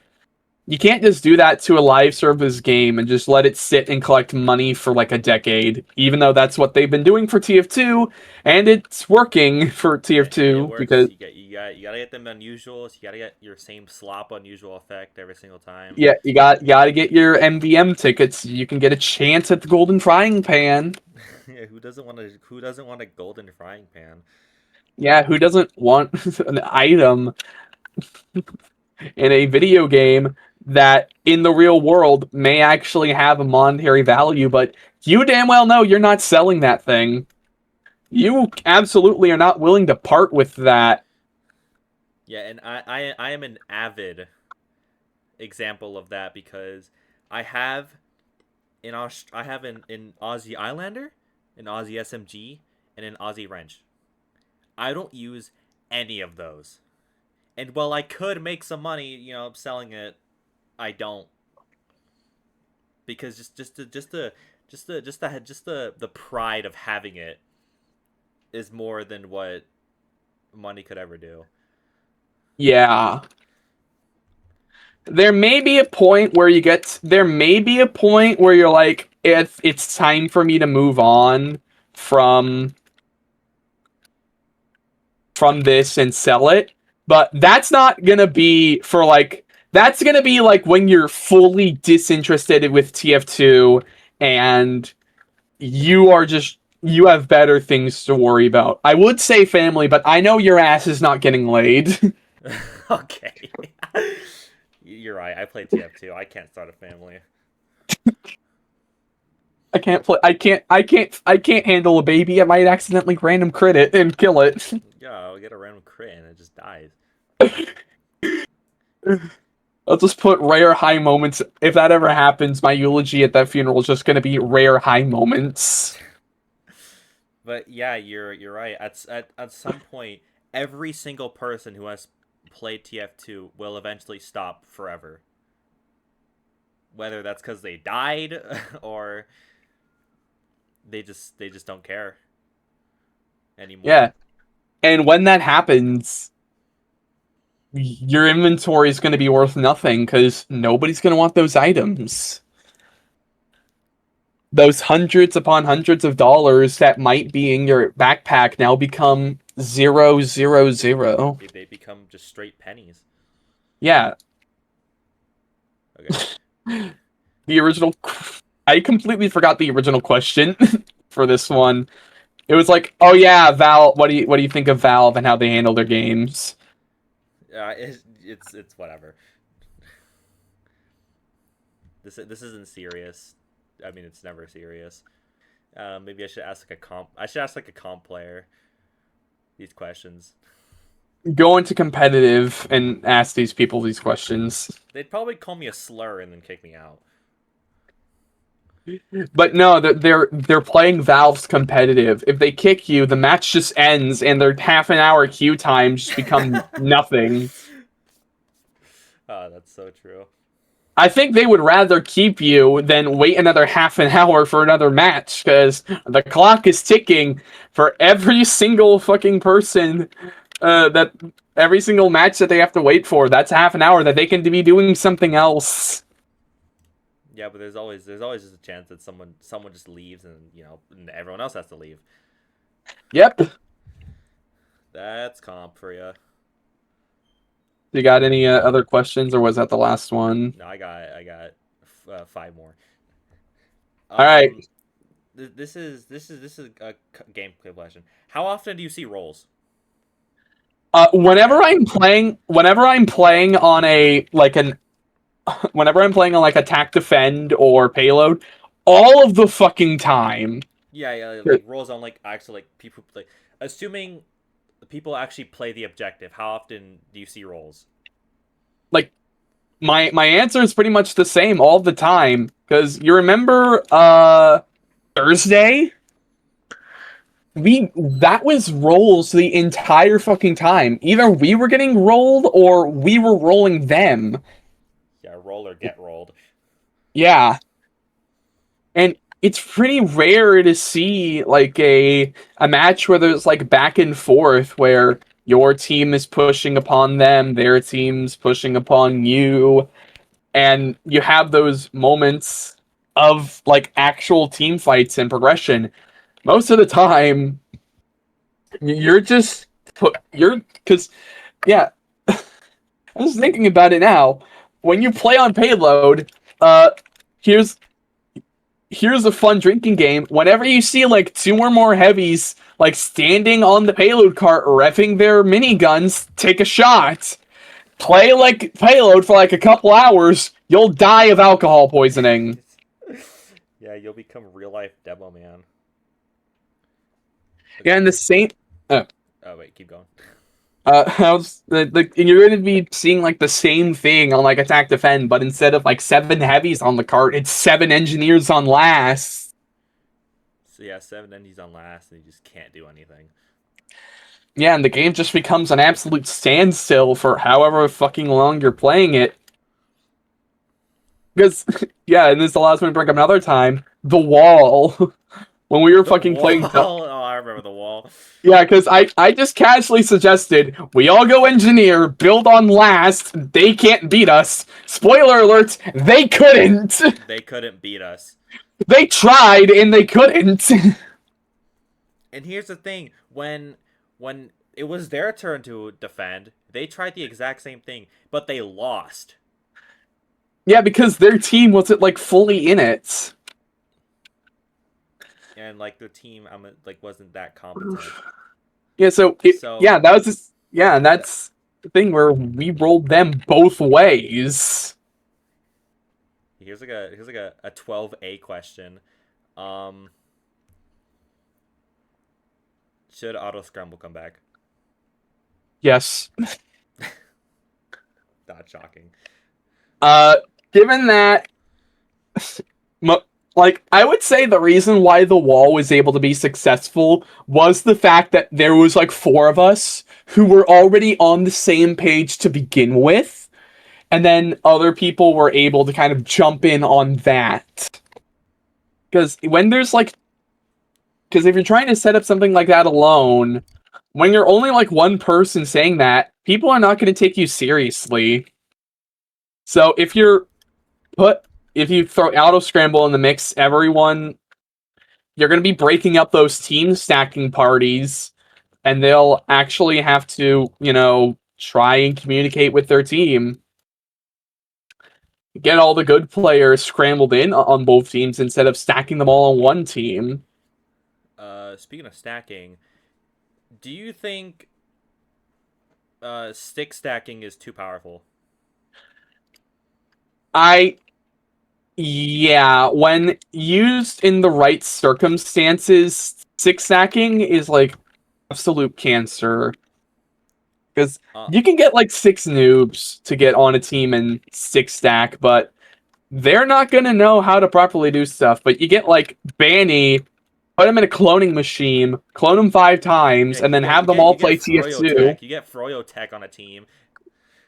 Speaker 2: you can't just do that to a live service game and just let it sit and collect money for like a decade, even though that's what they've been doing for TF2, and it's working for
Speaker 1: It
Speaker 2: TF2
Speaker 1: works.
Speaker 2: because
Speaker 1: You gotta get them unusuals. You gotta get your same slop unusual effect every single time.
Speaker 2: yeah, you gotta get your MVM tickets. You can get a chance at the golden frying pan.
Speaker 1: Yeah, who doesn't want a golden frying pan?
Speaker 2: Yeah, who doesn't want an item in a video game that in the real world may actually have a monetary value, but you damn well know you're not selling that thing. You absolutely are not willing to part with that.
Speaker 1: Yeah, and I am an avid example of that because I have I have in Aussie Islander, an Aussie SMG, and an Aussie wrench. I don't use any of those. And while I could make some money, selling it, I don't because just the pride of having it is more than what money could ever do.
Speaker 2: Yeah. There may be a point where you're like, it's time for me to move on from this and sell it. But that's gonna be like when you're fully disinterested with TF2 and you have better things to worry about. I would say family, but I know your ass is not getting laid.
Speaker 1: Okay. You're right. I play TF2. I can't start a family.
Speaker 2: I can't play. I can't handle a baby. I might accidentally random crit it and kill it.
Speaker 1: Yeah, I'll get a random crit and it just dies.
Speaker 2: I'll just put rare high moments. If that ever happens, my eulogy at that funeral is just going to be rare high moments.
Speaker 1: But yeah, you're right. At some point, every single person who has played TF2 will eventually stop forever. Whether that's because they died or they just don't care anymore.
Speaker 2: Yeah, and when that happens, your inventory is going to be worth nothing because nobody's going to want those items. Those hundreds upon hundreds of dollars that might be in your backpack now become 000.
Speaker 1: They become just straight pennies.
Speaker 2: Yeah,
Speaker 1: Okay.
Speaker 2: the original. I completely forgot the original question for this one. It was like, oh yeah, Valve. What do you think of Valve and how they handle their games?
Speaker 1: It's whatever. This isn't serious. I mean, it's never serious. Maybe I should ask like a comp. I should ask like a comp player these questions.
Speaker 2: Go into competitive and ask these people these questions.
Speaker 1: They'd probably call me a slur and then kick me out.
Speaker 2: But no, they're playing Valve's competitive. If they kick you, the match just ends, and their half an hour queue time just become nothing.
Speaker 1: Oh, that's so true.
Speaker 2: I think they would rather keep you than wait another half an hour for another match, because the clock is ticking for every single fucking person that every single match that they have to wait for. That's half an hour that they can be doing something else.
Speaker 1: Yeah, but there's always just a chance that someone just leaves and and everyone else has to leave.
Speaker 2: Yep.
Speaker 1: That's comp for you.
Speaker 2: You got any other questions, or was that the last one?
Speaker 1: No, I got 5 more.
Speaker 2: All right.
Speaker 1: Um, this is a gameplay question. How often do you see rolls?
Speaker 2: Whenever I'm playing on a like an whenever I'm playing on like attack defend or payload, all of the fucking time.
Speaker 1: Yeah, like rolls on like actually like people like assuming people actually play the objective. How often do you see rolls?
Speaker 2: Like my answer is pretty much the same all the time. Because you remember Thursday? That was rolls the entire fucking time. Either we were getting rolled or we were rolling them.
Speaker 1: Yeah, roll or get rolled.
Speaker 2: Yeah. And it's pretty rare to see like a match where there's like back and forth where your team is pushing upon them, their team's pushing upon you, and you have those moments of like actual team fights and progression. Most of the time, you're just you're because yeah, I'm just thinking about it now. When you play on payload, here's here's a fun drinking game. Whenever you see like 2 or more heavies like standing on the payload cart revving their miniguns, take a shot. Play like payload for like a couple hours, you'll die of alcohol poisoning.
Speaker 1: Yeah, you'll become real life demo man.
Speaker 2: Yeah, and the same. Uh,
Speaker 1: Oh wait, keep going.
Speaker 2: I was like, and you're going to be seeing like the same thing on like attack defend, but instead of like 7 heavies on the cart, it's 7 engineers on last.
Speaker 1: So yeah, 7 endings on last, and you just can't do anything.
Speaker 2: Yeah, and the game just becomes an absolute standstill for however fucking long you're playing it. Because yeah, and this allows me to bring up another time the wall. When we were
Speaker 1: The
Speaker 2: fucking
Speaker 1: wall.
Speaker 2: playing.
Speaker 1: Oh, I remember the wall.
Speaker 2: Yeah, because I just casually suggested we all go engineer, build on last, they can't beat us. Spoiler alert, they couldn't.
Speaker 1: They couldn't beat us.
Speaker 2: They tried and they couldn't.
Speaker 1: And here's the thing: when it was their turn to defend, they tried the exact same thing, but they lost.
Speaker 2: Yeah, because their team wasn't like fully in it.
Speaker 1: And like the team, like wasn't that competent.
Speaker 2: Yeah, so yeah, that was just, yeah, and that's the thing where we rolled them both ways.
Speaker 1: Here's like a 12A question. Should Autoscramble come back?
Speaker 2: Yes.
Speaker 1: Not shocking.
Speaker 2: Given that, like, I would say the reason why the wall was able to be successful was the fact that there was like 4 of us who were already on the same page to begin with, and then other people were able to kind of jump in on that. Because when there's like, because if you're trying to set up something like that alone, when you're only like one person saying that, people are not going to take you seriously. So if you throw Autoscramble in the mix, everyone, you're going to be breaking up those team stacking parties, and they'll actually have to, try and communicate with their team. Get all the good players scrambled in on both teams instead of stacking them all on one team.
Speaker 1: Speaking of stacking, do you think stick stacking is too powerful?
Speaker 2: Yeah, when used in the right circumstances, stick stacking is like absolute cancer. Because you can get like 6 noobs to get on a team and stick stack, but they're not gonna know how to properly do stuff. But you get like Banny, put him in a cloning machine, clone him 5 times,
Speaker 1: Yeah,
Speaker 2: and then have them all play TF2.
Speaker 1: You get Froyo Tech on a team.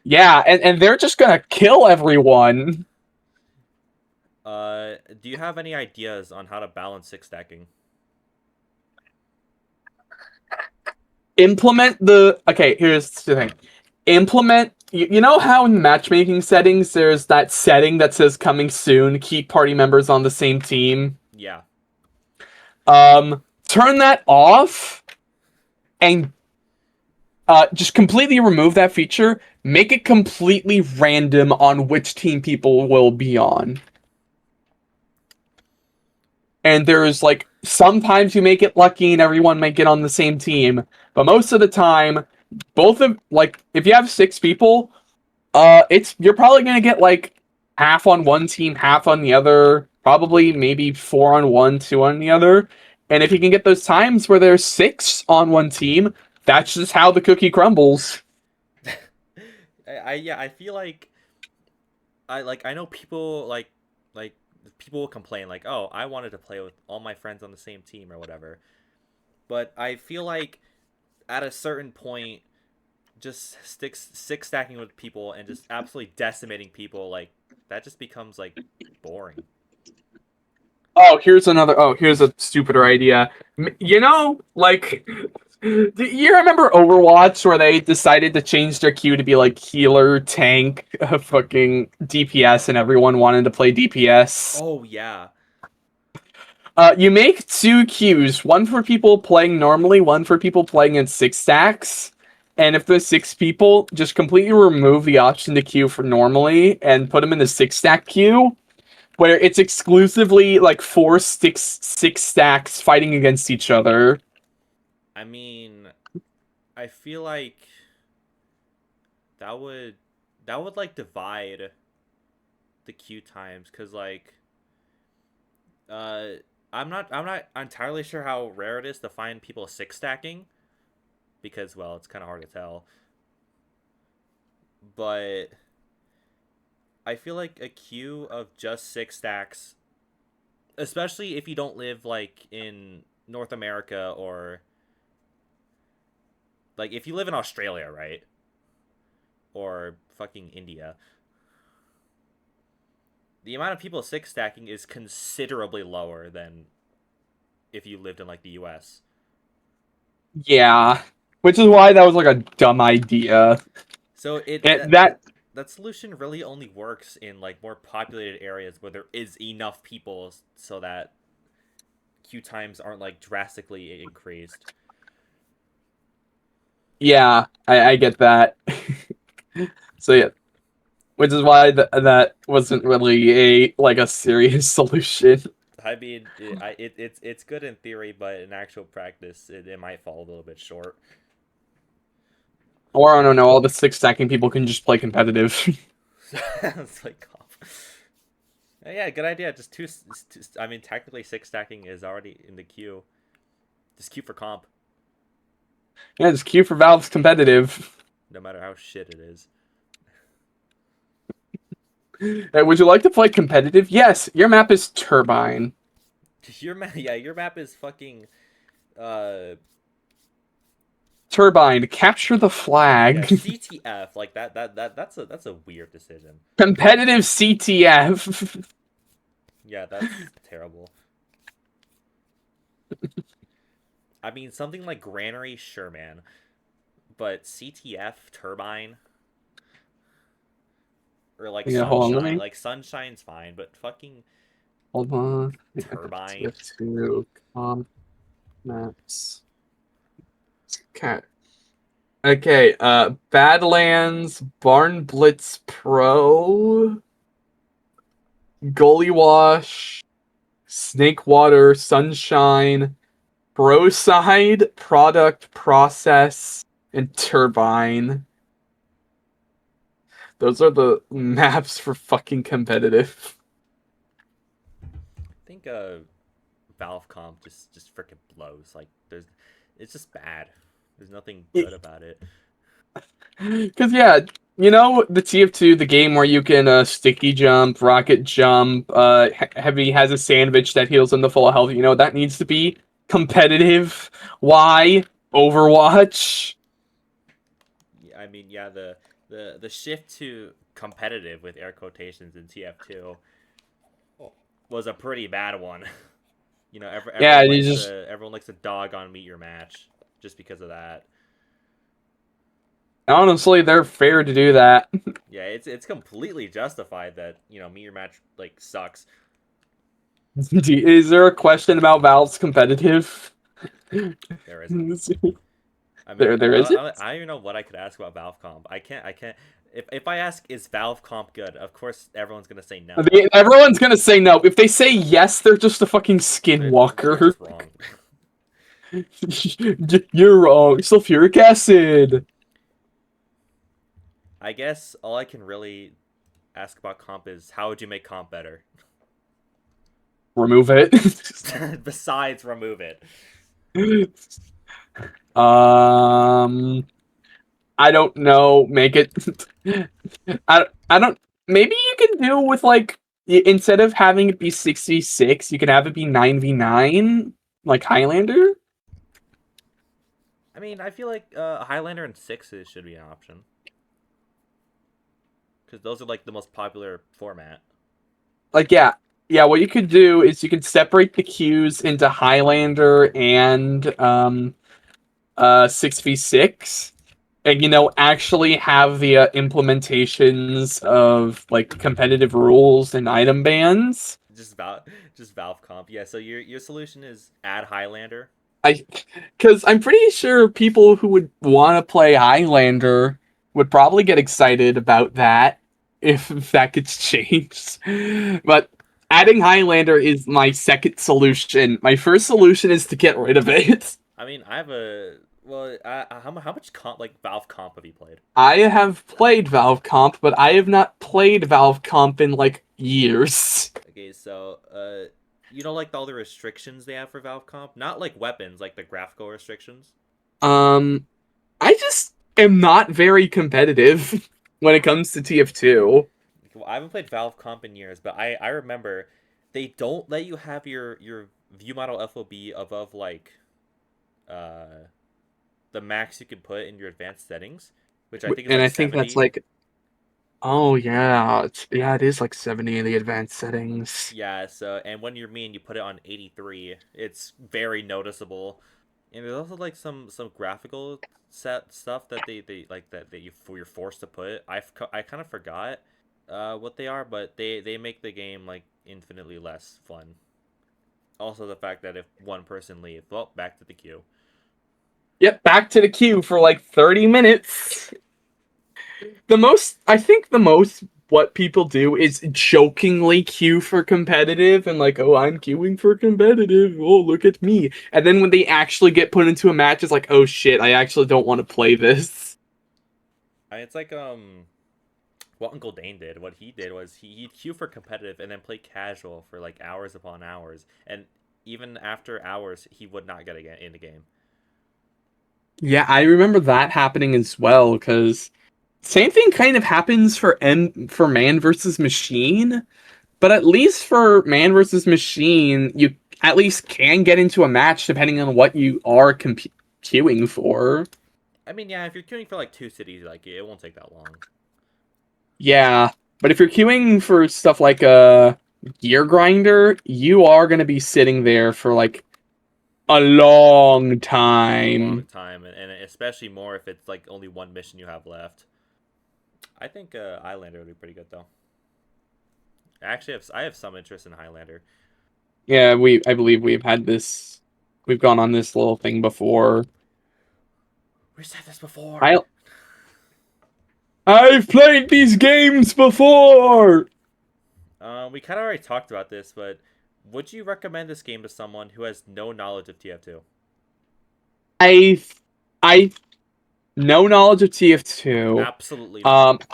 Speaker 2: Yeah, and they're just gonna kill everyone.
Speaker 1: Do you have any ideas on how to balance stick stacking?
Speaker 2: Okay, here's the thing. You know how in matchmaking settings there's that setting that says coming soon, keep party members on the same team?
Speaker 1: Yeah.
Speaker 2: Turn that off and Just completely remove that feature. Make it completely random on which team people will be on. And there's like sometimes you make it lucky and everyone might get on the same team, but most of the time, both of like if you have 6 people, it's you're probably gonna get like half on one team, half on the other, probably maybe 4 on one, 2 on the other. And if you can get those times where there's 6 on one team, that's just how the cookie crumbles.
Speaker 1: Yeah, I feel like I know people like people will complain like, "Oh, I wanted to play with all my friends on the same team or whatever." But I feel like at a certain point just six stacking with people and just absolutely decimating people like that just becomes like boring.
Speaker 2: Here's a stupider idea. You know, like, do you remember Overwatch where they decided to change their queue to be like healer, tank, fucking DPS, and everyone wanted to play DPS?
Speaker 1: Oh yeah.
Speaker 2: You make 2 queues, one for people playing normally, one for people playing in 6 stacks. And if the 6 people just completely remove the option to queue for normally and put them in the 6 stack queue, where it's exclusively like 4 6 stacks fighting against each other.
Speaker 1: I mean, I feel like that would like divide the queue times cuz like uh I'm not entirely sure how rare it is to find people six stacking because well, it's kind of hard to tell. But I feel like a queue of just 6 stacks, especially if you don't live like in North America or like if you live in Australia, right? Or fucking India. The amount of people six stacking is considerably lower than if you lived in like the US.
Speaker 2: Yeah, which is why that was like a dumb idea.
Speaker 1: So
Speaker 2: And that
Speaker 1: that solution really only works in like more populated areas where there is enough people so that queue times aren't like drastically increased.
Speaker 2: yeah, I get that. So yeah, which is why that wasn't really a like a serious solution.
Speaker 1: I mean, it's good in theory, but in actual practice, it might fall a little bit short.
Speaker 2: Or I don't know, all the 6 stacking people can just play competitive.
Speaker 1: It's like, yeah, good idea. Just two. I mean, technically, six stacking is already in the queue. Just queue for comp,
Speaker 2: Yeah, just queue for Valve's competitive.
Speaker 1: no matter how shit it is.
Speaker 2: Would you like to play competitive? Yes, your map is Turbine.
Speaker 1: Your map, yeah, your map is fucking. Uh,
Speaker 2: Turbine, capture the
Speaker 1: yeah,
Speaker 2: flag.
Speaker 1: CTF like that's a weird decision.
Speaker 2: Competitive CTF.
Speaker 1: Yeah, that's terrible. I mean, something like Granary, sure, man, but CTF Turbine or like
Speaker 2: Yeah, hold on, let
Speaker 1: Sunshine,
Speaker 2: me
Speaker 1: like Sunshine's fine, but fucking
Speaker 2: hold on.
Speaker 1: Turbine.
Speaker 2: TF2 comp maps. Okay. Okay, Badlands, Barn Blitz Pro, Gully Wash, Snake Water, Sunshine, Broside, Product Process, and Turbine. Those are the maps for fucking competitive.
Speaker 1: I think Valve comp just freaking blows. Like it's just bad. There's nothing good about it.
Speaker 2: Because yeah, you know the TF2, the game where you can sticky jump, rocket jump, heavy has a sandwich that heals into full health. You know that needs to be competitive. Why Overwatch?
Speaker 1: I mean, yeah, the shift to competitive with air quotations in TF2 was a pretty bad one. You know,
Speaker 2: Yeah, you just
Speaker 1: everyone likes to dog on meet your match just because of that.
Speaker 2: honestly they're fair to do that.
Speaker 1: Yeah, it's completely justified that you know meet your match like sucks.
Speaker 2: Is there a question about Valve's competitive?
Speaker 1: There isn't. I mean,
Speaker 2: There isn't.
Speaker 1: I don't even know what I could ask about Valve Comp. I can't. If I ask, is Valve Comp good? Of course, everyone's gonna say no.
Speaker 2: Everyone's gonna say no. If they say yes, they're just a fucking
Speaker 1: They're
Speaker 2: skinwalker.
Speaker 1: just wrong.
Speaker 2: You're wrong. Sulfuric acid.
Speaker 1: I guess all I can really ask about Comp is how would you make Comp better?
Speaker 2: Remove it.
Speaker 1: Besides, remove it.
Speaker 2: I don't know. Make it. I don't. Maybe you can do with like instead of having it be 66, you can have it be 9v9, like Highlander.
Speaker 1: I mean, I feel like Highlander and sixes should be an option because those are like the most popular format.
Speaker 2: Like yeah. What you could do is you could separate the queues into Highlander and 6v6. And actually have the implementations of like competitive rules and item bans.
Speaker 1: Just Valve Comp. Yeah. So your solution is add Highlander.
Speaker 2: Because I'm pretty sure people who would want to play Highlander would probably get excited about that if that gets changed. But adding Highlander is my second solution. My first solution is to get rid of it.
Speaker 1: I mean, I have a well. How much comp like Valve Comp have you played?
Speaker 2: I have played Valve Comp, but I have not played Valve Comp in like years.
Speaker 1: Okay, so you know, like all the restrictions they have for Valve Comp, not like weapons, like the graphical restrictions.
Speaker 2: I just am not very competitive when it comes to TF2.
Speaker 1: Well, I haven't played Valve Comp in years, but I remember they don't let you have your view model FOB above like the max you can put in your advanced settings, which I think is
Speaker 2: And
Speaker 1: like
Speaker 2: I think
Speaker 1: 70.
Speaker 2: that's like, oh yeah, it is like 70 in the advanced settings.
Speaker 1: Yeah, so and when you're me and you put it on 83, it's very noticeable. And there's also like some graphical set stuff that they like that you're forced to put. I kind of forgot what they are, but they make the game like infinitely less fun. Also, the fact that if one person leaves, well, back to the queue.
Speaker 2: Yep, back to the queue for like 30 minutes. I think the most what people do is jokingly queue for competitive and like, oh, I'm queuing for competitive. Oh, look at me. And then when they actually get put into a match, it's like, oh shit, I actually don't want to play this.
Speaker 1: It's like what Uncle Dane did. What he did was he'd queue for competitive and then play casual for like hours upon hours. And even after hours, he would not get in the game.
Speaker 2: Yeah, I remember that happening as well, because same thing kind of happens for Man versus Machine, but at least for Man versus Machine, you at least can get into a match depending on what you are queuing for.
Speaker 1: I mean, yeah, if you're queuing for like 2 cities, like it won't take that long.
Speaker 2: Yeah, but if you're queuing for stuff like a Gear Grinder, you are going to be sitting there for like a long time.
Speaker 1: And especially more if it's like only one mission you have left. I think Highlander would be pretty good though. Actually, I have some interest in Highlander.
Speaker 2: Yeah, I believe we've gone on this little thing before.
Speaker 1: We said this before.
Speaker 2: I've played these games before.
Speaker 1: We kind of already talked about this, but would you recommend this game to someone who has no knowledge of TF2?
Speaker 2: I no knowledge of TF2.
Speaker 1: Absolutely not.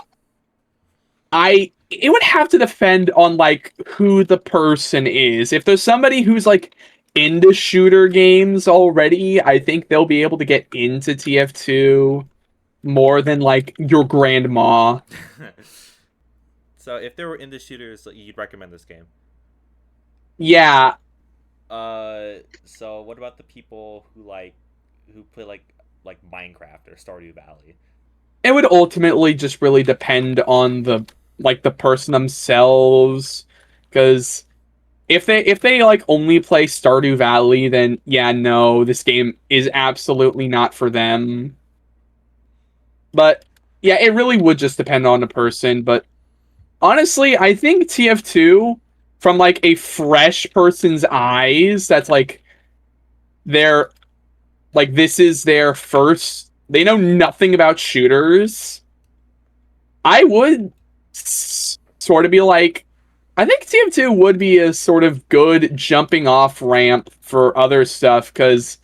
Speaker 2: It would have to depend on like who the person is. If there's somebody who's like into shooter games already, I think they'll be able to get into TF2 more than like your grandma.
Speaker 1: So if there were into shooters, you'd recommend this game?
Speaker 2: Yeah.
Speaker 1: So what about the people who play like Minecraft or Stardew Valley?
Speaker 2: It would ultimately just really depend on the person themselves, because if they like only play Stardew Valley, then yeah, no, this game is absolutely not for them. But yeah, it really would just depend on the person. But honestly, I think TF2, from like a fresh person's eyes, that's like they're like this is their first. They know nothing about shooters. I would sort of be like, I think TF2 would be a sort of good jumping off ramp for other stuff because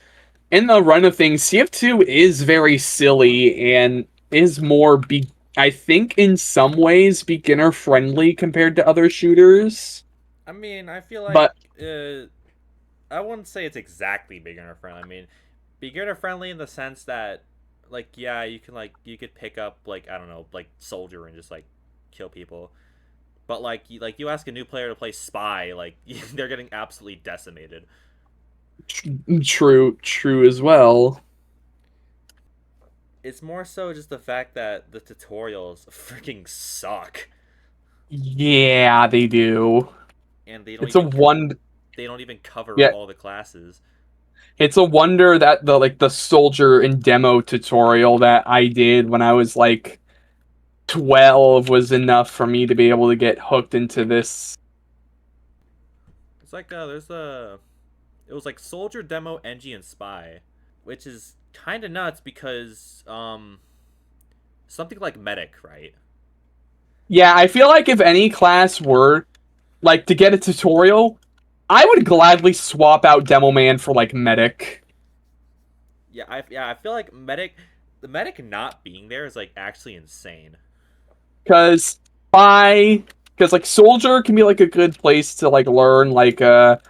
Speaker 2: in the run of things, TF2 is very silly and is more I think in some ways beginner friendly compared to other shooters.
Speaker 1: I mean, I feel like
Speaker 2: But
Speaker 1: I wouldn't say it's exactly beginner friendly. I mean, beginner friendly in the sense that, like, yeah, you can you could pick up like I don't know, like soldier and just like kill people. But you ask a new player to play spy, like they're getting absolutely decimated.
Speaker 2: true as well.
Speaker 1: It's more so just the fact that the tutorials freaking suck,
Speaker 2: Yeah, they do.
Speaker 1: and
Speaker 2: It's a one.
Speaker 1: they don't even cover
Speaker 2: Yeah,
Speaker 1: all the classes.
Speaker 2: it's a wonder that the soldier and demo tutorial that I did when I was like 12 was enough for me to be able to get hooked into this.
Speaker 1: It's like there's a it was like soldier, demo, NG, and spy, which is kind of nuts because something like medic, right?
Speaker 2: Yeah, I feel like if any class were like to get a tutorial, I would gladly swap out Demo Man for like Medic.
Speaker 1: I feel like the medic not being there is like actually insane.
Speaker 2: Cause because like Soldier can be like a good place to like learn like the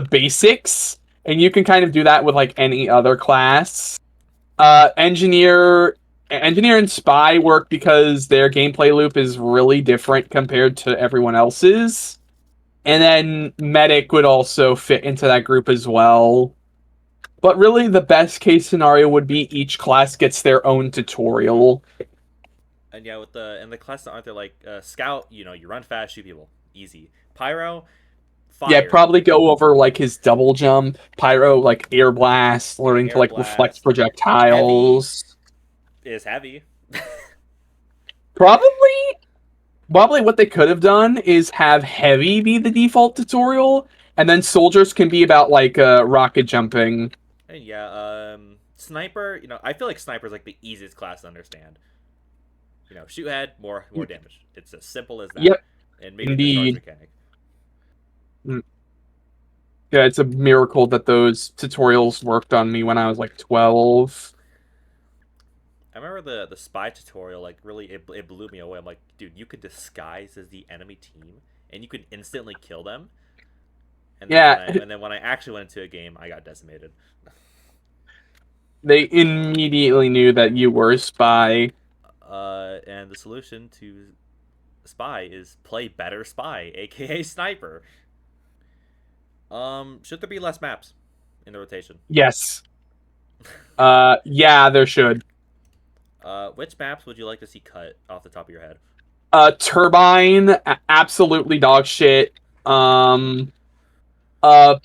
Speaker 2: basics, and you can kind of do that with like any other class. Engineer and Spy work because their gameplay loop is really different compared to everyone else's. And then Medic would also fit into that group as well. But really, the best case scenario would be each class gets their own tutorial.
Speaker 1: And yeah, with the classes aren't there like scout, you run fast, shoot people, easy. Pyro,
Speaker 2: Yeah,
Speaker 1: fire,
Speaker 2: probably go over like his double jump, Pyro, like air blast, learning to
Speaker 1: air
Speaker 2: like reflect
Speaker 1: blast, heavy
Speaker 2: projectiles.
Speaker 1: is heavy.
Speaker 2: Probably, probably what they could have done is have heavy be the default tutorial, and then soldiers can be about like rocket jumping.
Speaker 1: And yeah, sniper. I feel like sniper is like the easiest class to understand. Shoot head, more damage. It's as simple as that.
Speaker 2: Yep,
Speaker 1: And maybe the charge
Speaker 2: indeed.
Speaker 1: mechanic.
Speaker 2: Mm. Yeah, it's a miracle that those tutorials worked on me when I was like 12.
Speaker 1: I remember the spy tutorial. Like really, it blew me away. I'm like, dude, you could disguise as the enemy team, and you could instantly kill them.
Speaker 2: Yeah,
Speaker 1: And then when I actually went into a game, I got decimated.
Speaker 2: they immediately knew that you were a spy.
Speaker 1: And the solution to spy is play better spy, aka sniper. Should there be less maps in the rotation?
Speaker 2: Yes. Yeah, there should.
Speaker 1: Which maps would you like to see cut off the top of your head?
Speaker 2: Turbine, absolutely dog shit. Um, uh,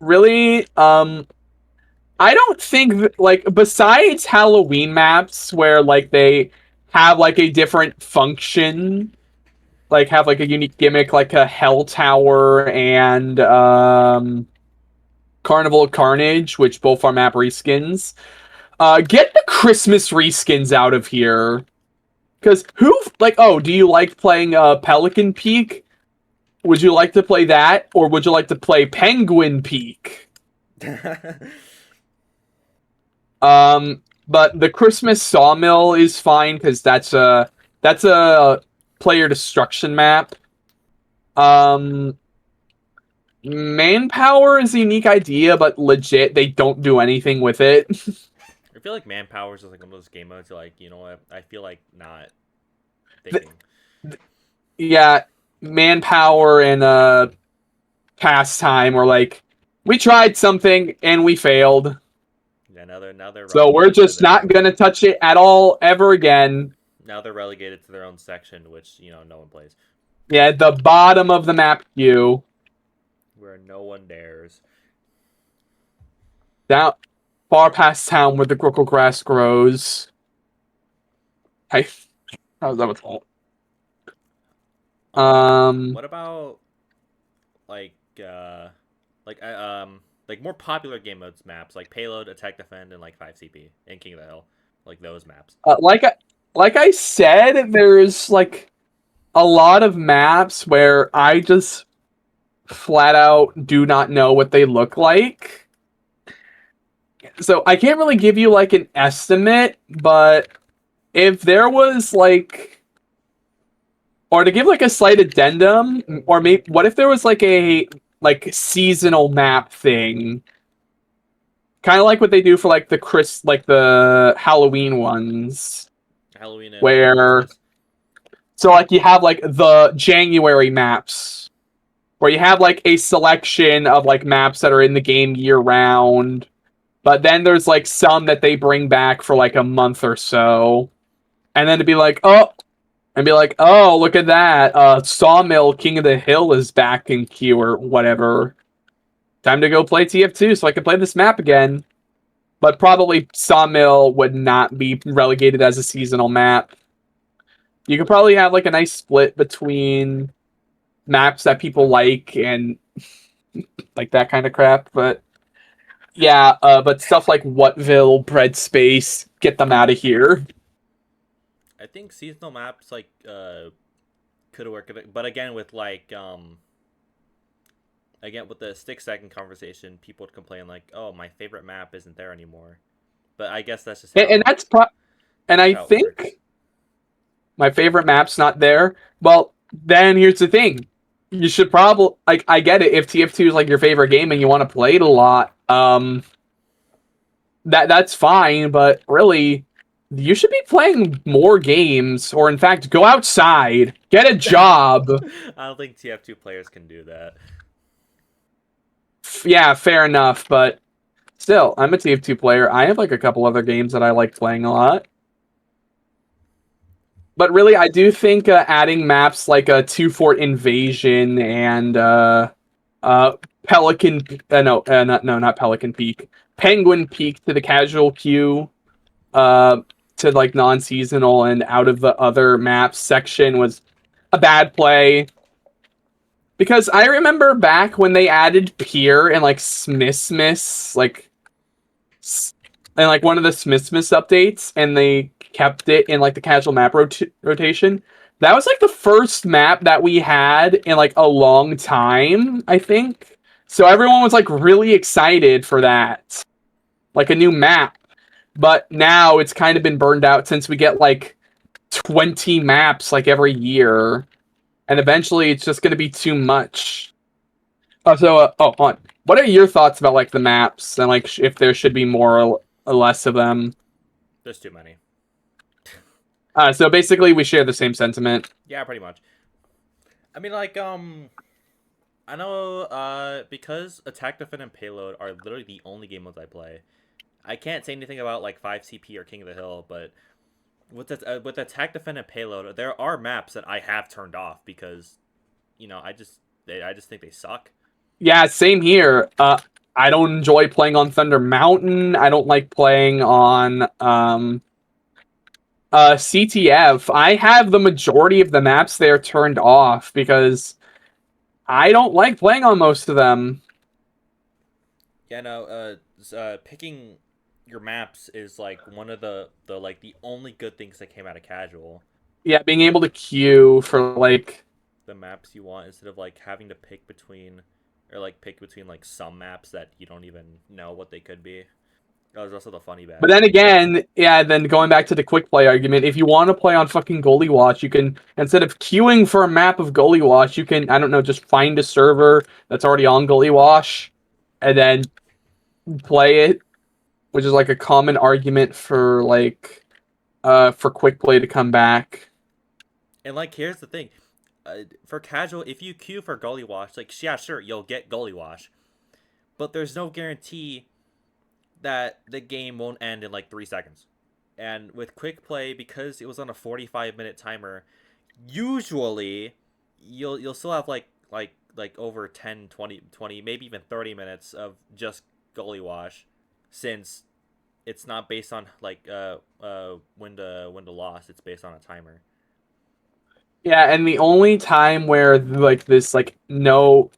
Speaker 2: really, I don't think like besides Halloween maps where like they have like a different function, like have like a unique gimmick, like a Hell Tower and Carnival of Carnage, which both are map reskins. Get the Christmas reskins out of here. Because do you like playing Pelican Peak? Would you like to play that, or would you like to play Penguin Peak? But the Christmas Sawmill is fine because that's a player destruction map. Manpower is a unique idea, but legit, they don't do anything with it.
Speaker 1: I feel like manpower is just like one of those game modes. Like, you know what? I feel like not thinking.
Speaker 2: Yeah, manpower and pastime were like, we tried something and we failed.
Speaker 1: Yeah, now they're
Speaker 2: So we're
Speaker 1: relegated to
Speaker 2: just not gonna touch it at all ever again.
Speaker 1: now they're relegated to their own section, which no one plays,
Speaker 2: Yeah, the bottom of the map queue.
Speaker 1: where no one dares.
Speaker 2: Down far past town where the Grookle grass grows. Hey, how's that what's called?
Speaker 1: What about like like more popular game modes maps, like Payload, Attack Defend, and like 5 CP and King of the Hill, like those maps.
Speaker 2: Like I said, there's like a lot of maps where I just flat out do not know what they look like. So I can't really give you like an estimate, but if there was like, or to give like a slight addendum, or maybe what if there was like a like seasonal map thing, kind of like what they do for like the Halloween ones,
Speaker 1: Halloween and
Speaker 2: where
Speaker 1: Christmas.
Speaker 2: so like you have like the January maps, where you have like a selection of like maps that are in the game year round, but then there's like some that they bring back for like a month or so, and then to be like, oh, look at that, Sawmill King of the Hill is back in queue or whatever. Time to go play TF2 so I can play this map again. But probably Sawmill would not be relegated as a seasonal map. You could probably have like a nice split between maps that people like and like that kind of crap. But yeah, but stuff like Whatville, Bread Space, get them out of here.
Speaker 1: I think seasonal maps like could work, but again with like again with the stick second conversation, people would complain like, "Oh, my favorite map isn't there anymore." But I guess that's just how,
Speaker 2: And and I
Speaker 1: how it works.
Speaker 2: think my favorite map's not there. Well, then here's the thing. You should probably like I get it if TF2 is like your favorite game and you want to play it a lot. That's fine, but really you should be playing more games or in fact go outside, get a job.
Speaker 1: I don't think TF2 players can do that.
Speaker 2: Yeah, fair enough, but still, I'm a TF2 player. I have like a couple other games that I like playing a lot. But really, I do think adding maps like a Two Fort Invasion and Pelican, not Pelican Peak, Penguin Peak to the casual queue, to like non-seasonal and out of the other maps section was a bad play. Because I remember back when they added Pier and like Smithsmiths, like and like one of the Smithsmiths updates, and they kept it in like the casual map rotation. That was like the first map that we had in like a long time, I think. So everyone was like really excited for that, like a new map. But now it's kind of been burned out since we get like 20 maps like every year, and eventually it's just going to be too much. Hold on. What are your thoughts about like the maps and like if there should be more or less of them?
Speaker 1: There's too many.
Speaker 2: So basically, we share the same sentiment.
Speaker 1: Yeah, pretty much. I mean, like, I know, because Attack, Defend, and Payload are literally the only game modes I play. I can't say anything about like 5 CP or King of the Hill, but with Attack, Defend, and Payload, there are maps that I have turned off because, I just think they suck.
Speaker 2: Yeah, same here. I don't enjoy playing on Thunder Mountain. I don't like playing on CTF. I have the majority of the maps there turned off because I don't like playing on most of them.
Speaker 1: Yeah, no. Picking your maps is like one of the like the only good things that came out of casual.
Speaker 2: Yeah, being able to queue for like
Speaker 1: The maps you want instead of like having to pick between like some maps that you don't even know what they could be. That was also the funny bag.
Speaker 2: But then again, yeah, then going back to the quick play argument, if you want to play on fucking Goalie Watch, you can, instead of queuing for a map of Goalie Watch, you can, I don't know, just find a server that's already on Goalie Watch and then play it, which is like a common argument for like, for quick play to come back.
Speaker 1: And like, here's the thing. For casual, if you queue for Gully Wash, like, yeah, sure, you'll get Gully Wash. But there's no guarantee that the game won't end in like 3 seconds. And with quick play, because it was on a 45-minute timer, usually you'll still have like over 10, 20, maybe even 30 minutes of just Gully Wash, since it's not based on like win to loss, it's based on a timer.
Speaker 2: Yeah, and the only time where like this like no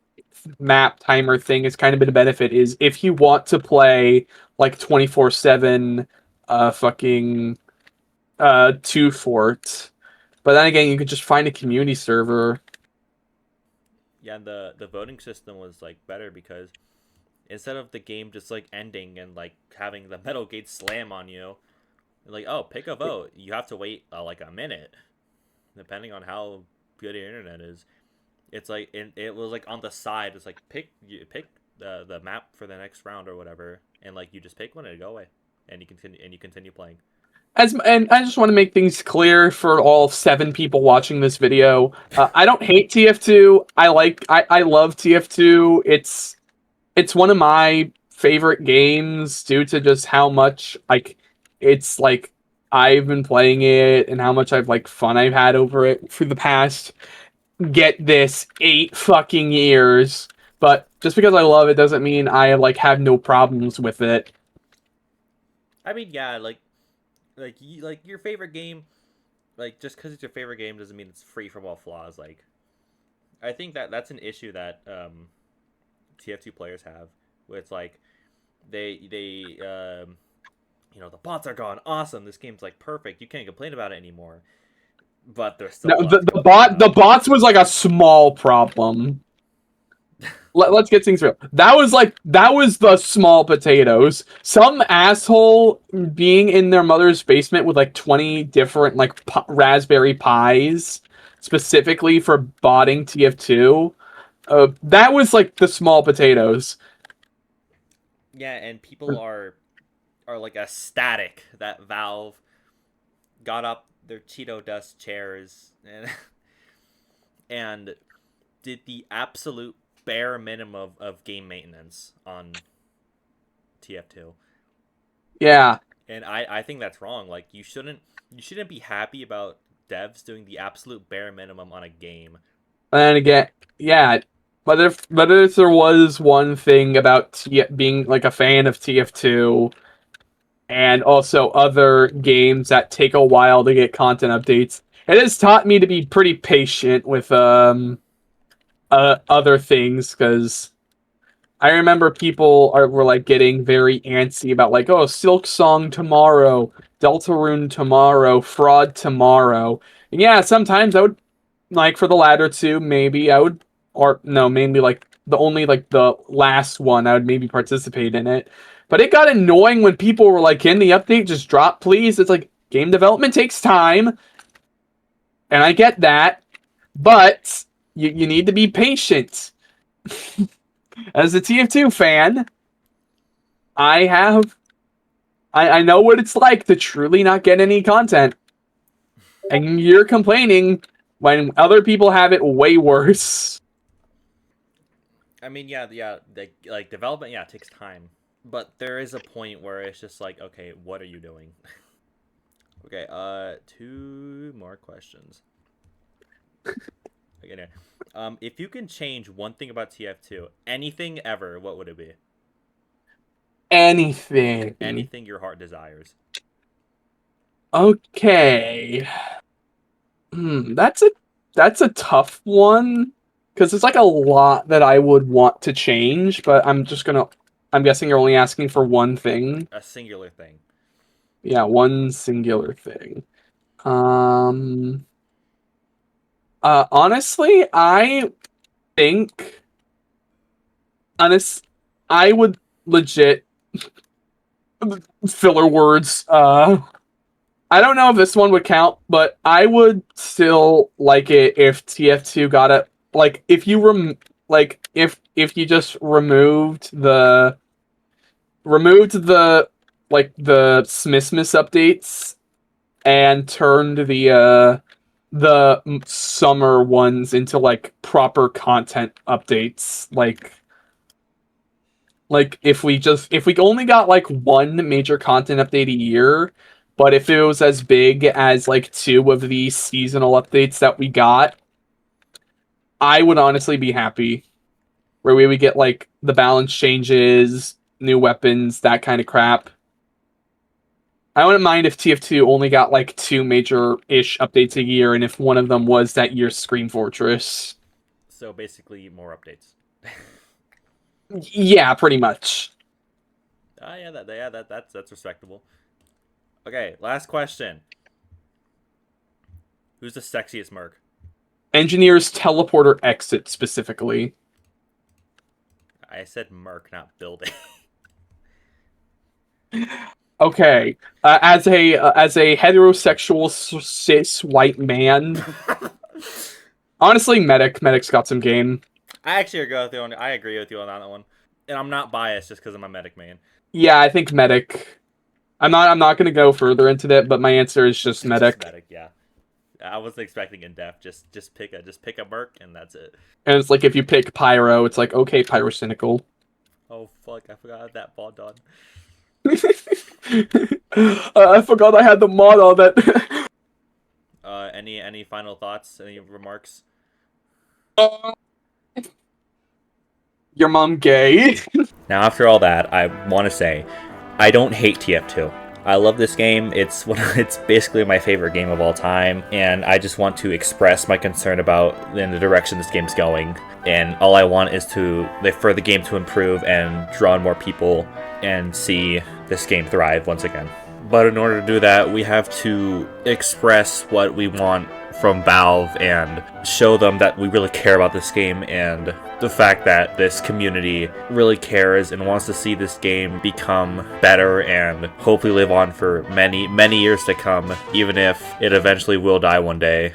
Speaker 2: map timer thing has kind of been a benefit. Is if you want to play like 24/7, fucking 2 Fort, but then again, you could just find a community server.
Speaker 1: Yeah, and the voting system was like better because instead of the game just like ending and like having the metal gate slam on you, like, oh, pick a vote, you have to wait like a minute, depending on how good your internet is. It's like it was like on the side. It's like pick the map for the next round or whatever, and like you just pick one and go away, and you continue playing.
Speaker 2: And I just want to make things clear for all 7 people watching this video. I don't hate TF2. I love TF2. It's one of my favorite games due to just how much like it's like I've been playing it and how much I've like fun I've had over it for the past, get this, 8 fucking years. But just because I love it doesn't mean I like have no problems with it.
Speaker 1: I mean, yeah, like your favorite game, like just because it's your favorite game doesn't mean it's free from all flaws. Like, I think that's an issue that TF2 players have, where it's like they the bots are gone, awesome. This game's like perfect. You can't complain about it anymore. But there's still
Speaker 2: No, the bots was like a small problem. Let's get things real. That was the small potatoes. Some asshole being in their mother's basement with like 20 different like Raspberry Pis specifically for botting TF2. That was like the small potatoes.
Speaker 1: Yeah, and people are like ecstatic that Valve got up their Cheeto dust chairs and did the absolute bare minimum of game maintenance on TF2.
Speaker 2: Yeah.
Speaker 1: And I think that's wrong. Like you shouldn't be happy about devs doing the absolute bare minimum on a game.
Speaker 2: And again, yeah, but if there was one thing about being like a fan of TF2 and also other games that take a while to get content updates, it has taught me to be pretty patient with other things, because I remember people were like getting very antsy about like, oh, Silk Song tomorrow, Deltarune tomorrow, Fraud tomorrow. And yeah, sometimes I would, like, for the latter two, maybe I would, or no, maybe like the last one, I would maybe participate in it. But it got annoying when people were like, can the update just drop, please? It's like, game development takes time, and I get that, but you need to be patient. As a TF2 fan, I know what it's like to truly not get any content. And you're complaining when other people have it way worse.
Speaker 1: I mean, yeah, like development, yeah, it takes time. But there is a point where it's just like, okay, what are you doing? Okay, 2 more questions. Okay, if you can change one thing about TF2, anything ever, what would it be?
Speaker 2: Anything.
Speaker 1: Anything your heart desires.
Speaker 2: Okay. That's a tough one, because it's like a lot that I would want to change, but I'm guessing you're only asking for one thing.
Speaker 1: A singular thing.
Speaker 2: Yeah, one singular thing. Honestly, I think I would legit filler words. I don't know if this one would count, but I would still like it if TF2 got it. Like if you if you just removed the like the Smithmas updates and turned the summer ones into like proper content updates. Like if we only got like one major content update a year, but if it was as big as like 2 of these seasonal updates that we got, I would honestly be happy. Where we would get like the balance changes, new weapons, that kind of crap. I wouldn't mind if TF2 only got like 2 major-ish updates a year, and if one of them was that year's Scream Fortress.
Speaker 1: So basically, more updates.
Speaker 2: Yeah, pretty much.
Speaker 1: That's respectable. Okay, last question. Who's the sexiest merc?
Speaker 2: Engineer's teleporter exit specifically.
Speaker 1: I said merc, not building.
Speaker 2: Okay, as a heterosexual cis white man, honestly, Medic's got some game.
Speaker 1: I actually agree with you on. I agree with you on that one, and I'm not biased just because I'm a medic main.
Speaker 2: Yeah, I think Medic. I'm not gonna go further into that, but my answer is just Medic.
Speaker 1: Just medic, yeah. I wasn't expecting in depth. Just pick a merc and that's it.
Speaker 2: And it's like if you pick Pyro, it's like okay, Pyrocynical.
Speaker 1: Oh fuck! I forgot that ball done.
Speaker 2: I forgot I had the mod on that.
Speaker 1: Any final thoughts? Any remarks?
Speaker 2: Your mom gay.
Speaker 1: Now, after all that, I want to say, I don't hate TF2. I love this game. It's basically my favorite game of all time, and I just want to express my concern about in the direction this game's going. And all I want is for the game to improve and draw in more people and see this game thrive once again. But in order to do that, we have to express what we want from Valve and show them that we really care about this game and the fact that this community really cares and wants to see this game become better and hopefully live on for many, many years to come, even if it eventually will die one day.